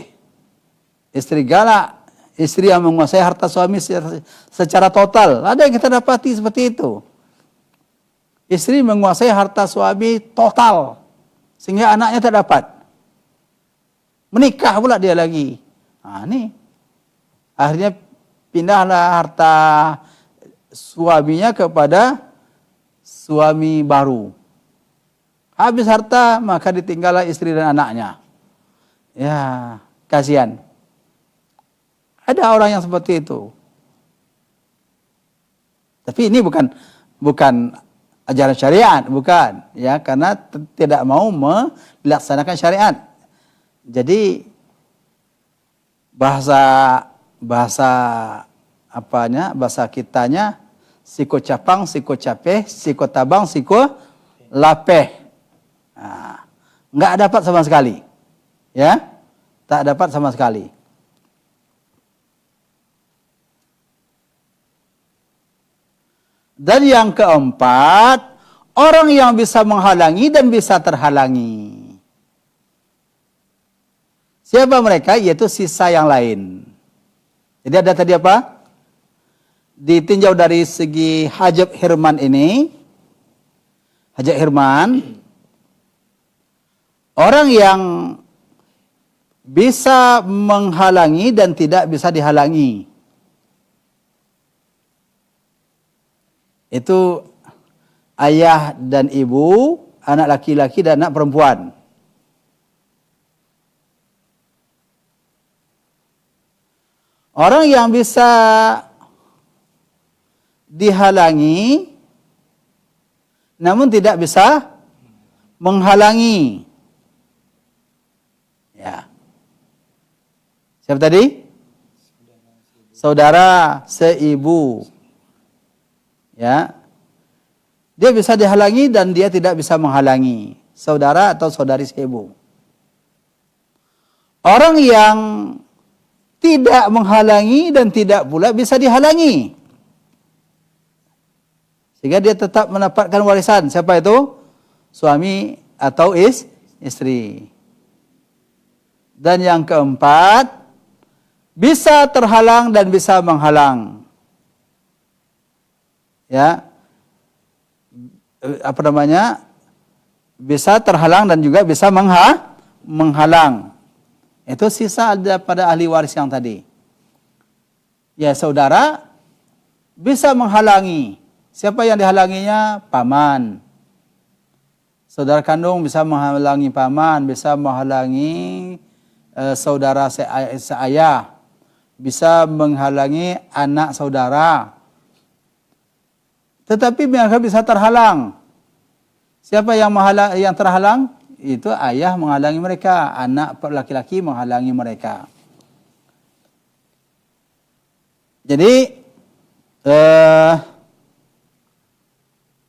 S2: istri galak, istri yang menguasai harta suami secara total. Ada yang kita dapati seperti itu. Istri menguasai harta suami total, sehingga anaknya tak dapat. Menikah pula dia lagi. Nah, ini akhirnya pindahlah harta suaminya kepada suami baru. Habis harta, maka ditinggallah istri dan anaknya. Ya, kasihan. Ada orang yang seperti itu. Tapi ini bukan ajaran syariat, bukan, ya, karena tidak mau melaksanakan syariat. Jadi bahasa kitanya siko capang, siko capeh, siko tabang, siko lapeh. Nah, nggak dapat sama sekali, ya, tak dapat sama sekali. Dan yang keempat, orang yang bisa menghalangi dan bisa terhalangi. Siapa mereka? Yaitu sisa yang lain. Jadi ada tadi apa? Ditinjau dari segi hajab hirman ini. Hajab hirman, orang yang bisa menghalangi dan tidak bisa dihalangi. Itu ayah dan ibu, anak laki-laki dan anak perempuan. Orang yang bisa dihalangi namun tidak bisa menghalangi. Ya. Siapa tadi? Saudara seibu. Ya. Dia bisa dihalangi dan dia tidak bisa menghalangi. Saudara atau saudari seibu. Orang yang tidak menghalangi dan tidak pula bisa dihalangi, sehingga dia tetap mendapatkan warisan. Siapa itu? Suami atau istri. Dan yang keempat, bisa terhalang dan bisa menghalang. Ya, apa namanya? Bisa terhalang dan juga bisa menghalang. Itu sisa daripada ahli waris yang tadi. Ya, saudara bisa menghalangi. Siapa yang dihalanginya? Paman. Saudara kandung bisa menghalangi paman, bisa menghalangi saudara seayah, bisa menghalangi anak saudara. Tetapi mereka bisa terhalang. Siapa yang terhalang? itu ayah menghalangi mereka, anak laki-laki menghalangi mereka. Jadi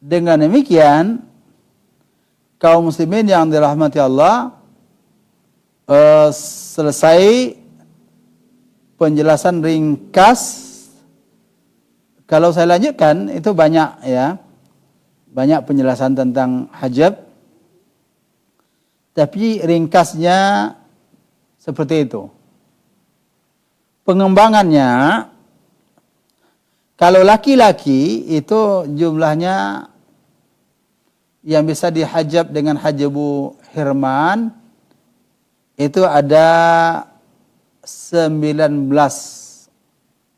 S2: dengan demikian kaum muslimin yang dirahmati Allah, selesai penjelasan ringkas. Kalau saya lanjutkan itu banyak ya, banyak penjelasan tentang hajab, tapi ringkasnya seperti itu. Pengembangannya, kalau laki-laki itu jumlahnya yang bisa dihajab dengan hajabu hirman itu ada 19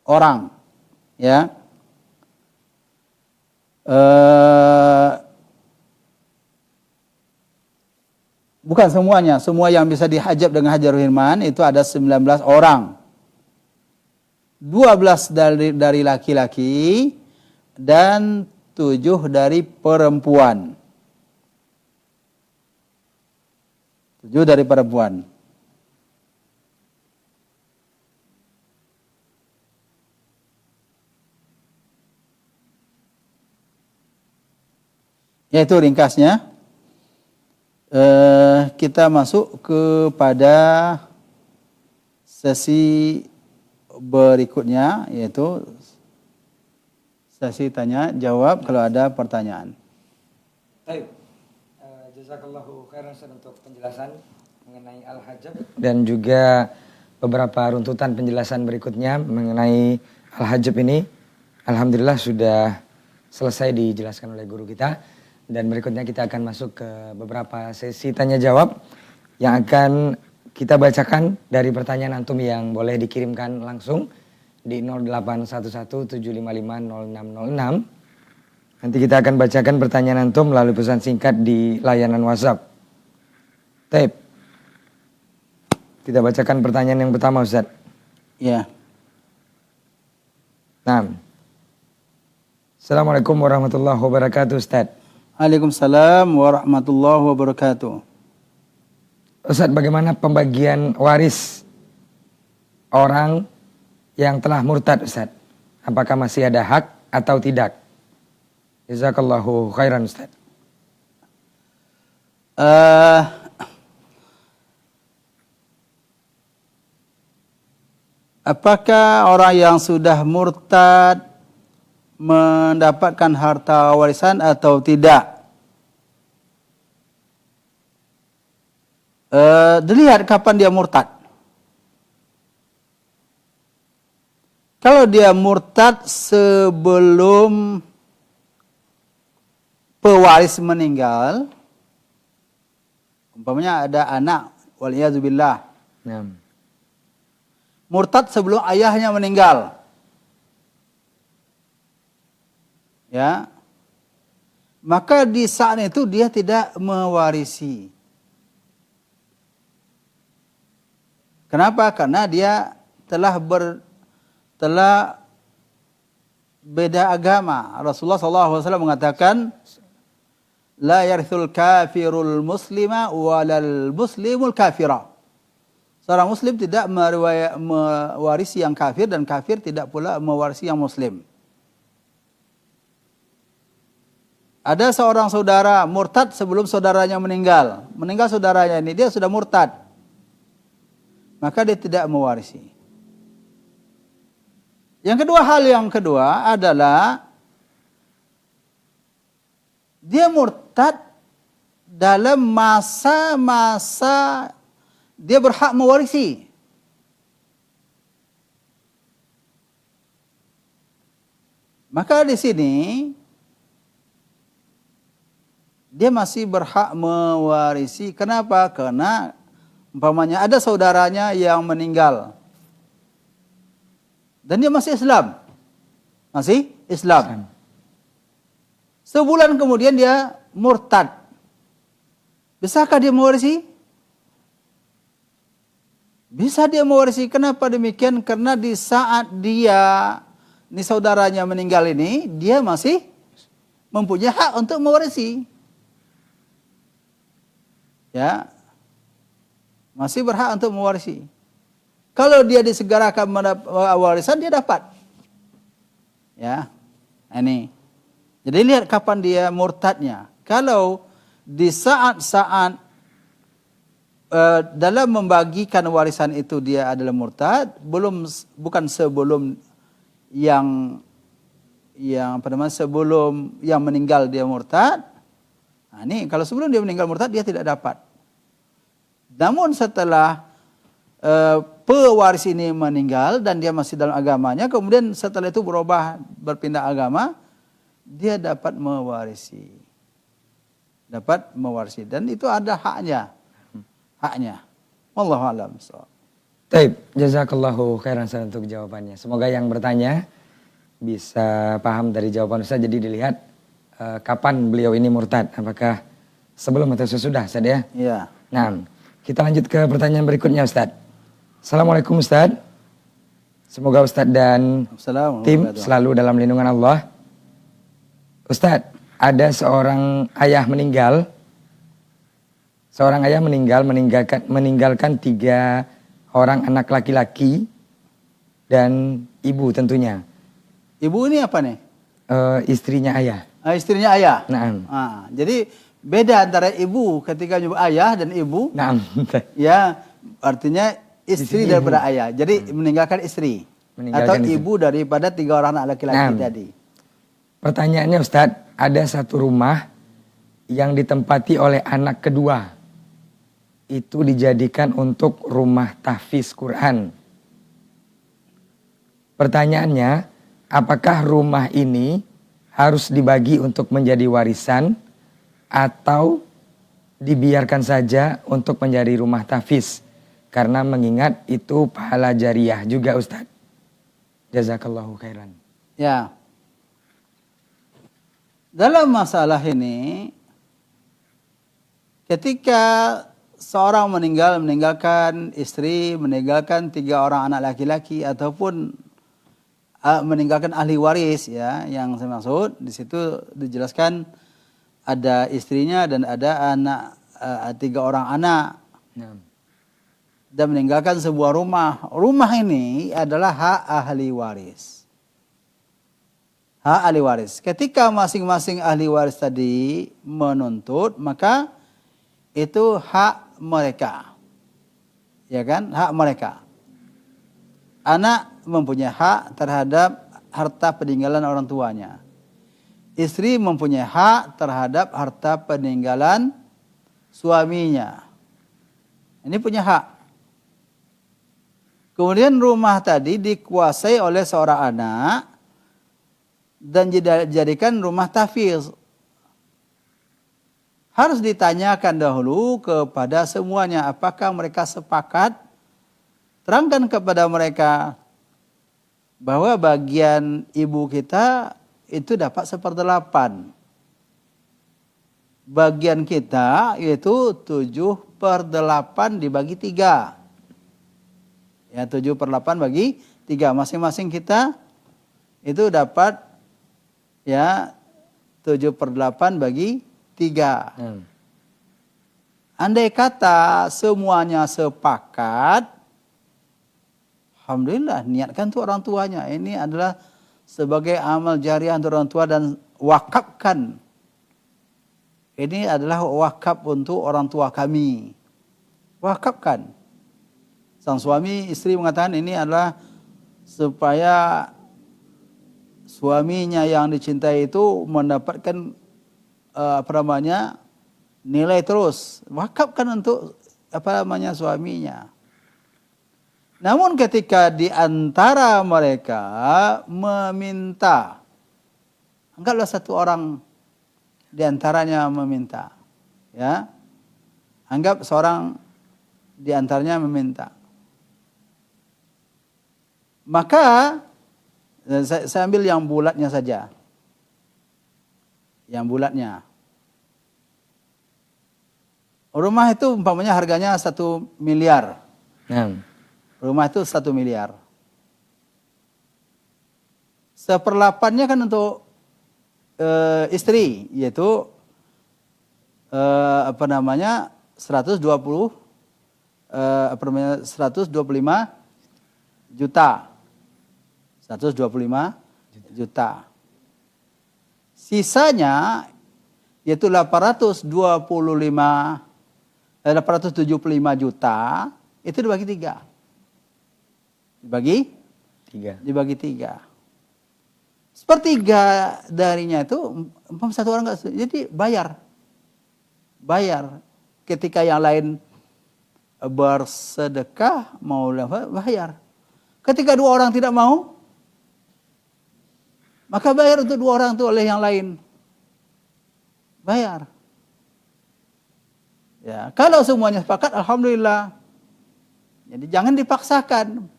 S2: orang, ya. Bukan semuanya, semua yang bisa dihajab dengan hajarul hirman itu ada 19 orang. 12 dari laki-laki dan 7 dari perempuan. 7 dari perempuan. Yaitu ringkasnya. Kita masuk kepada sesi berikutnya, yaitu sesi tanya jawab kalau ada pertanyaan.
S1: Baik. Jazakallahu khairan untuk penjelasan mengenai al-hajab dan juga beberapa runtutan penjelasan berikutnya mengenai al-hajab ini. Alhamdulillah sudah selesai dijelaskan oleh guru kita. Dan berikutnya kita akan masuk ke beberapa sesi tanya jawab yang akan kita bacakan dari pertanyaan antum yang boleh dikirimkan langsung di 081175500606. Nanti kita akan bacakan pertanyaan antum melalui pesan singkat di layanan WhatsApp. Tape. Kita bacakan pertanyaan yang pertama, Ustaz.
S2: Ya.
S1: Nah. Assalamualaikum warahmatullahi wabarakatuh, Ustaz.
S2: Waalaikumsalam warahmatullahi wabarakatuh.
S1: Ustaz, bagaimana pembagian waris orang yang telah murtad, Ustaz? Apakah masih ada hak atau tidak? Jazakallahu khairan, Ustaz.
S2: Apakah orang yang sudah murtad mendapatkan harta warisan atau tidak? Dilihat kapan dia murtad. Kalau dia murtad sebelum pewaris meninggal, umpamanya ada anak, waliyazubillah, murtad sebelum ayahnya meninggal, ya, maka di saat itu dia tidak mewarisi. Kenapa? Karena dia telah beda agama. Rasulullah SAW mengatakan, la yarithul kafirul muslima walal muslimul kafira. Seorang muslim tidak mewarisi yang kafir dan kafir tidak pula mewarisi yang muslim. Ada seorang saudara murtad sebelum saudaranya meninggal. Meninggal saudaranya ini, dia sudah murtad. Maka dia tidak mewarisi. Yang kedua adalah dia murtad dalam masa-masa dia berhak mewarisi. Maka di sini dia masih berhak mewarisi. Kenapa? Karena umpamanya ada saudaranya yang meninggal dan dia masih Islam. Masih Islam. Sebulan kemudian dia murtad. Bisakah dia mewarisi? Bisa dia mewarisi. Kenapa demikian? Karena di saat ini saudaranya meninggal ini, dia masih mempunyai hak untuk mewarisi. ya masih berhak untuk mewarisi. Kalau dia disegerakan warisan dia dapat. Ya. Ini. Jadi lihat kapan dia murtadnya. Kalau di saat-saat dalam membagikan warisan itu dia adalah murtad, bukan sebelum yang sebelum yang meninggal dia murtad. Nah, ini kalau sebelum dia meninggal murtad dia tidak dapat. Namun setelah pewaris ini meninggal dan dia masih dalam agamanya, kemudian setelah itu berpindah agama, dia dapat mewarisi. Dapat mewarisi dan itu ada haknya. Wallahu a'lam.
S1: Taib, jazakallahu khairan untuk jawabannya. Semoga yang bertanya bisa paham dari jawaban Ustaz. Jadi dilihat kapan beliau ini murtad, apakah sebelum atau sesudah Ustaz ya?
S2: Iya.
S1: Nah, kita lanjut ke pertanyaan berikutnya Ustaz. Assalamualaikum Ustaz. Semoga Ustaz dan tim selalu dalam lindungan Allah. Ustaz, ada seorang ayah meninggal. Seorang ayah meninggalkan 3 orang anak laki-laki dan ibu tentunya.
S2: Ibu ini apa nih?
S1: Istrinya ayah.
S2: Istrinya ayah.
S1: Nah.
S2: Jadi beda antara ibu ketika nyebut ayah dan ibu.
S1: Nah.
S2: Ya, artinya istri daripada ayah. Jadi meninggalkan istri. Atau ibu daripada 3 orang anak laki-laki tadi.
S1: Pertanyaannya Ustadz, ada satu rumah yang ditempati oleh anak kedua. Itu dijadikan untuk rumah tahfiz Quran. Pertanyaannya, apakah rumah ini harus dibagi untuk menjadi warisan atau dibiarkan saja untuk menjadi rumah tahfiz? Karena mengingat itu pahala jariah juga Ustadz. Jazakallahu khairan.
S2: Ya. Dalam masalah ini, ketika seorang meninggalkan istri, meninggalkan 3 orang anak laki-laki ataupun meninggalkan ahli waris, ya, yang saya maksud di situ dijelaskan ada istrinya dan ada anak 3 orang anak. Dan meninggalkan sebuah rumah. Rumah ini adalah hak ahli waris. Hak ahli waris. Ketika masing-masing ahli waris tadi menuntut, maka itu hak mereka. Ya kan? Hak mereka. Anak mempunyai hak terhadap harta peninggalan orang tuanya. Istri mempunyai hak terhadap harta peninggalan suaminya. Ini punya hak. Kemudian rumah tadi dikuasai oleh seorang anak dan dijadikan rumah tahfiz. Harus ditanyakan dahulu kepada semuanya apakah mereka sepakat. Terangkan kepada mereka bahwa bagian ibu kita itu dapat 1/8. Bagian kita yaitu 7/8 dibagi 3. Ya, 7/8 bagi 3. Masing-masing kita itu dapat ya 7/8 bagi 3. Andai kata semuanya sepakat, alhamdulillah, niatkan tuh orang tuanya. Ini adalah sebagai amal jariah untuk orang tua dan wakafkan. Ini adalah wakaf untuk orang tua kami. Wakafkan. Sang suami, istri mengatakan ini adalah supaya suaminya yang dicintai itu mendapatkan nilai terus. Wakafkan untuk suaminya. Namun ketika di antara mereka meminta, anggaplah satu orang di antaranya meminta, ya, anggap seorang di antaranya meminta, maka saya ambil yang bulatnya saja, yang bulatnya. Rumah itu umpamanya harganya 1 miliar. Rumah itu 1 miliar. 1/8-nya kan untuk istri, yaitu 120 125 juta. 125 juta. Sisanya yaitu 875 juta itu dibagi 3. Dibagi 3. Sepertiga darinya itu satu orang enggak, jadi bayar. Ketika yang lain bersedekah mau bayar. Ketika 2 orang tidak mau, maka bayar untuk 2 orang itu oleh yang lain. Bayar. Ya, kalau semuanya sepakat, alhamdulillah. Jadi jangan dipaksakan.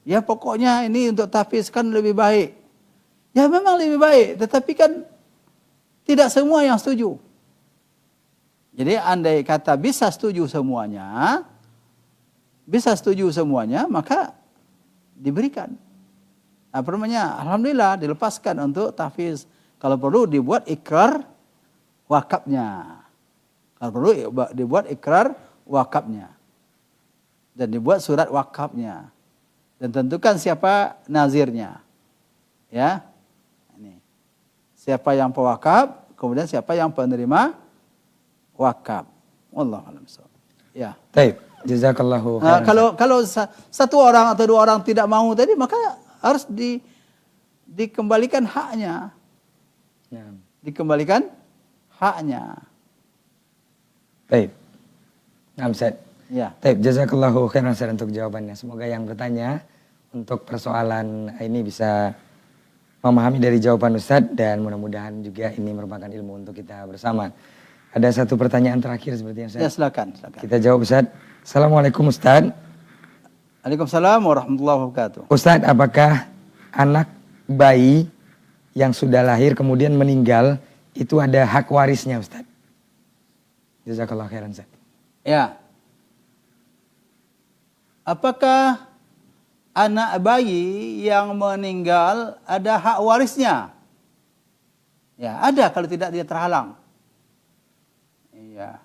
S2: Ya pokoknya ini untuk tahfiz kan lebih baik. Ya memang lebih baik, tetapi kan tidak semua yang setuju. Jadi andai kata bisa setuju semuanya, maka diberikan. Apa namanya? Alhamdulillah dilepaskan untuk tahfiz. Kalau perlu dibuat ikrar wakafnya. Dan dibuat surat wakafnya. Dan tentukan siapa nazirnya. Ya. Ini. Siapa yang pewakaf, kemudian siapa yang penerima wakaf. Wallahu a'lam bishawab. Ya.
S1: Baik, jazakallahu
S2: Nah,
S1: khairan.
S2: kalau 1 orang atau 2 orang tidak mau tadi, maka harus dikembalikan haknya.
S1: Ya.
S2: Dikembalikan haknya.
S1: Baik. Nah, Ustaz.
S2: Ya.
S1: Baik, jazakallahu khairan Ustaz untuk jawabannya. Semoga yang bertanya untuk persoalan ini bisa memahami dari jawaban Ustaz dan mudah-mudahan juga ini merupakan ilmu untuk kita bersama. Ada satu pertanyaan terakhir sepertinya Ustaz.
S2: Ya, silakan.
S1: Kita jawab Ustaz. Assalamualaikum Ustaz.
S2: Waalaikumsalam warahmatullahi wabarakatuh.
S1: Ustaz, apakah anak bayi yang sudah lahir kemudian meninggal itu ada hak warisnya Ustaz? Jazakallahu khairan Ustaz.
S2: Ya. Apakah anak bayi yang meninggal ada hak warisnya? Ya, ada kalau tidak dia terhalang. Iya.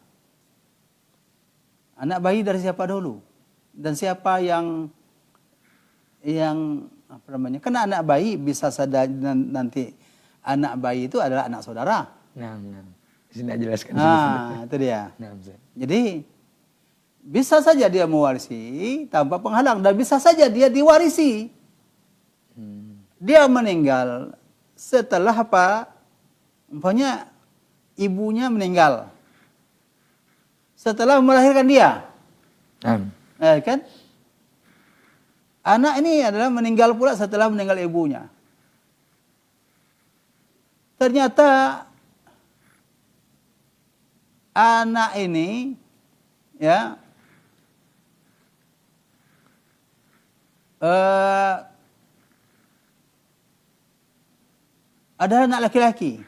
S2: Anak bayi dari siapa dulu? Dan siapa yang apa namanya? Karena anak bayi bisa saja nanti anak bayi itu adalah anak saudara.
S1: Nah. Tidak jelaskan.
S2: Itu dia.
S1: Nah, Ustaz.
S2: Jadi bisa saja dia mewarisi tanpa penghalang dan bisa saja dia diwarisi. Dia meninggal setelah apa? Umpamanya ibunya meninggal. Setelah melahirkan dia. Kan? Anak ini adalah meninggal pula setelah meninggal ibunya. Ternyata anak ini ya adalah anak laki-laki.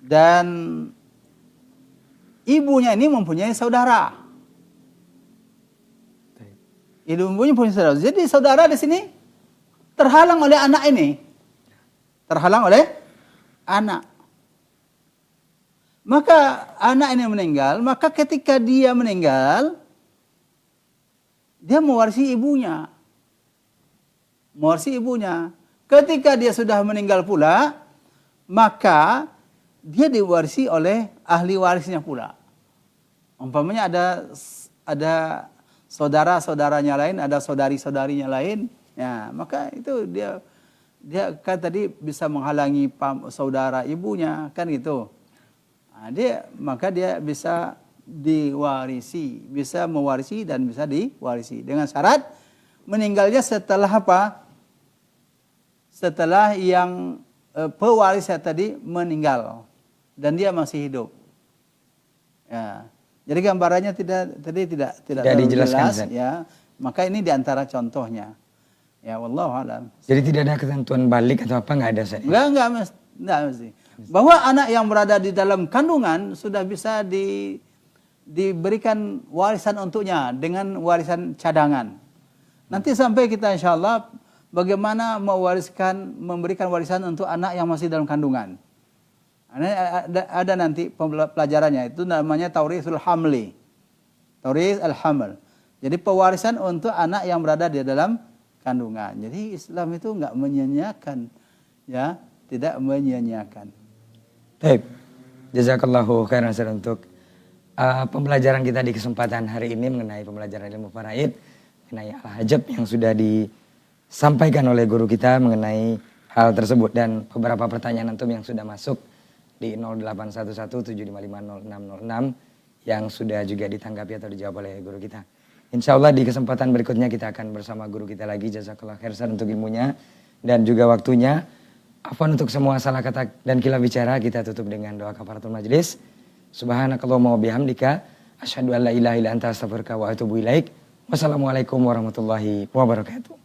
S2: Dan ibunya ini mempunyai saudara. Ibunya punya saudara. Jadi saudara di sini terhalang oleh anak ini. Terhalang oleh anak. Maka anak ini meninggal, maka ketika dia meninggal, dia mewarisi ibunya. Mewarisi ibunya. Ketika dia sudah meninggal pula, maka dia diwarisi oleh ahli warisnya pula. Umpamanya ada saudara-saudaranya lain, ada saudari-saudarinya lain, ya, maka itu dia kan tadi bisa menghalangi saudara ibunya, kan gitu. Nah, maka dia bisa diwarisi, bisa mewarisi dan bisa diwarisi dengan syarat meninggalnya setelah apa? Setelah yang pewarisnya tadi meninggal dan dia masih hidup. Ya. Jadi gambarannya tidak
S1: dijelaskan
S2: jelas, ya. Maka ini diantara contohnya. Ya, wallahu a'lam.
S1: Jadi tidak ada ketentuan balik atau apa, nggak ada Ustaz?
S2: Enggak mesti. Bahwa anak yang berada di dalam kandungan sudah bisa diberikan warisan untuknya dengan warisan cadangan. Nanti sampai kita insya Allah bagaimana memberikan warisan untuk anak yang masih dalam kandungan. Ada nanti pelajarannya, itu namanya taurisul hamli. Tauris al-hamal. Jadi pewarisan untuk anak yang berada di dalam kandungan. Jadi Islam itu enggak menyia-nyiakan, ya, tidak menyia-nyiakan.
S1: Baik. Jazakallahu khairan untuk pembelajaran kita di kesempatan hari ini mengenai pembelajaran ilmu faraid, mengenai al-hajab yang sudah disampaikan oleh guru kita mengenai hal tersebut, dan beberapa pertanyaan antum yang sudah masuk di 081175500606 yang sudah juga ditanggapi atau dijawab oleh guru kita. Insya Allah di kesempatan berikutnya kita akan bersama guru kita lagi. Jazakallah khairan untuk ilmunya dan juga waktunya. Afwan untuk semua salah kata dan khilaf bicara. Kita tutup dengan doa kafaratul majlis. Subhanakallahumma wa bihamdika asyhadu an la ilaha illa anta astaghfiruka wa atubu ilaik. Wassalamualaikum warahmatullahi wabarakatuh.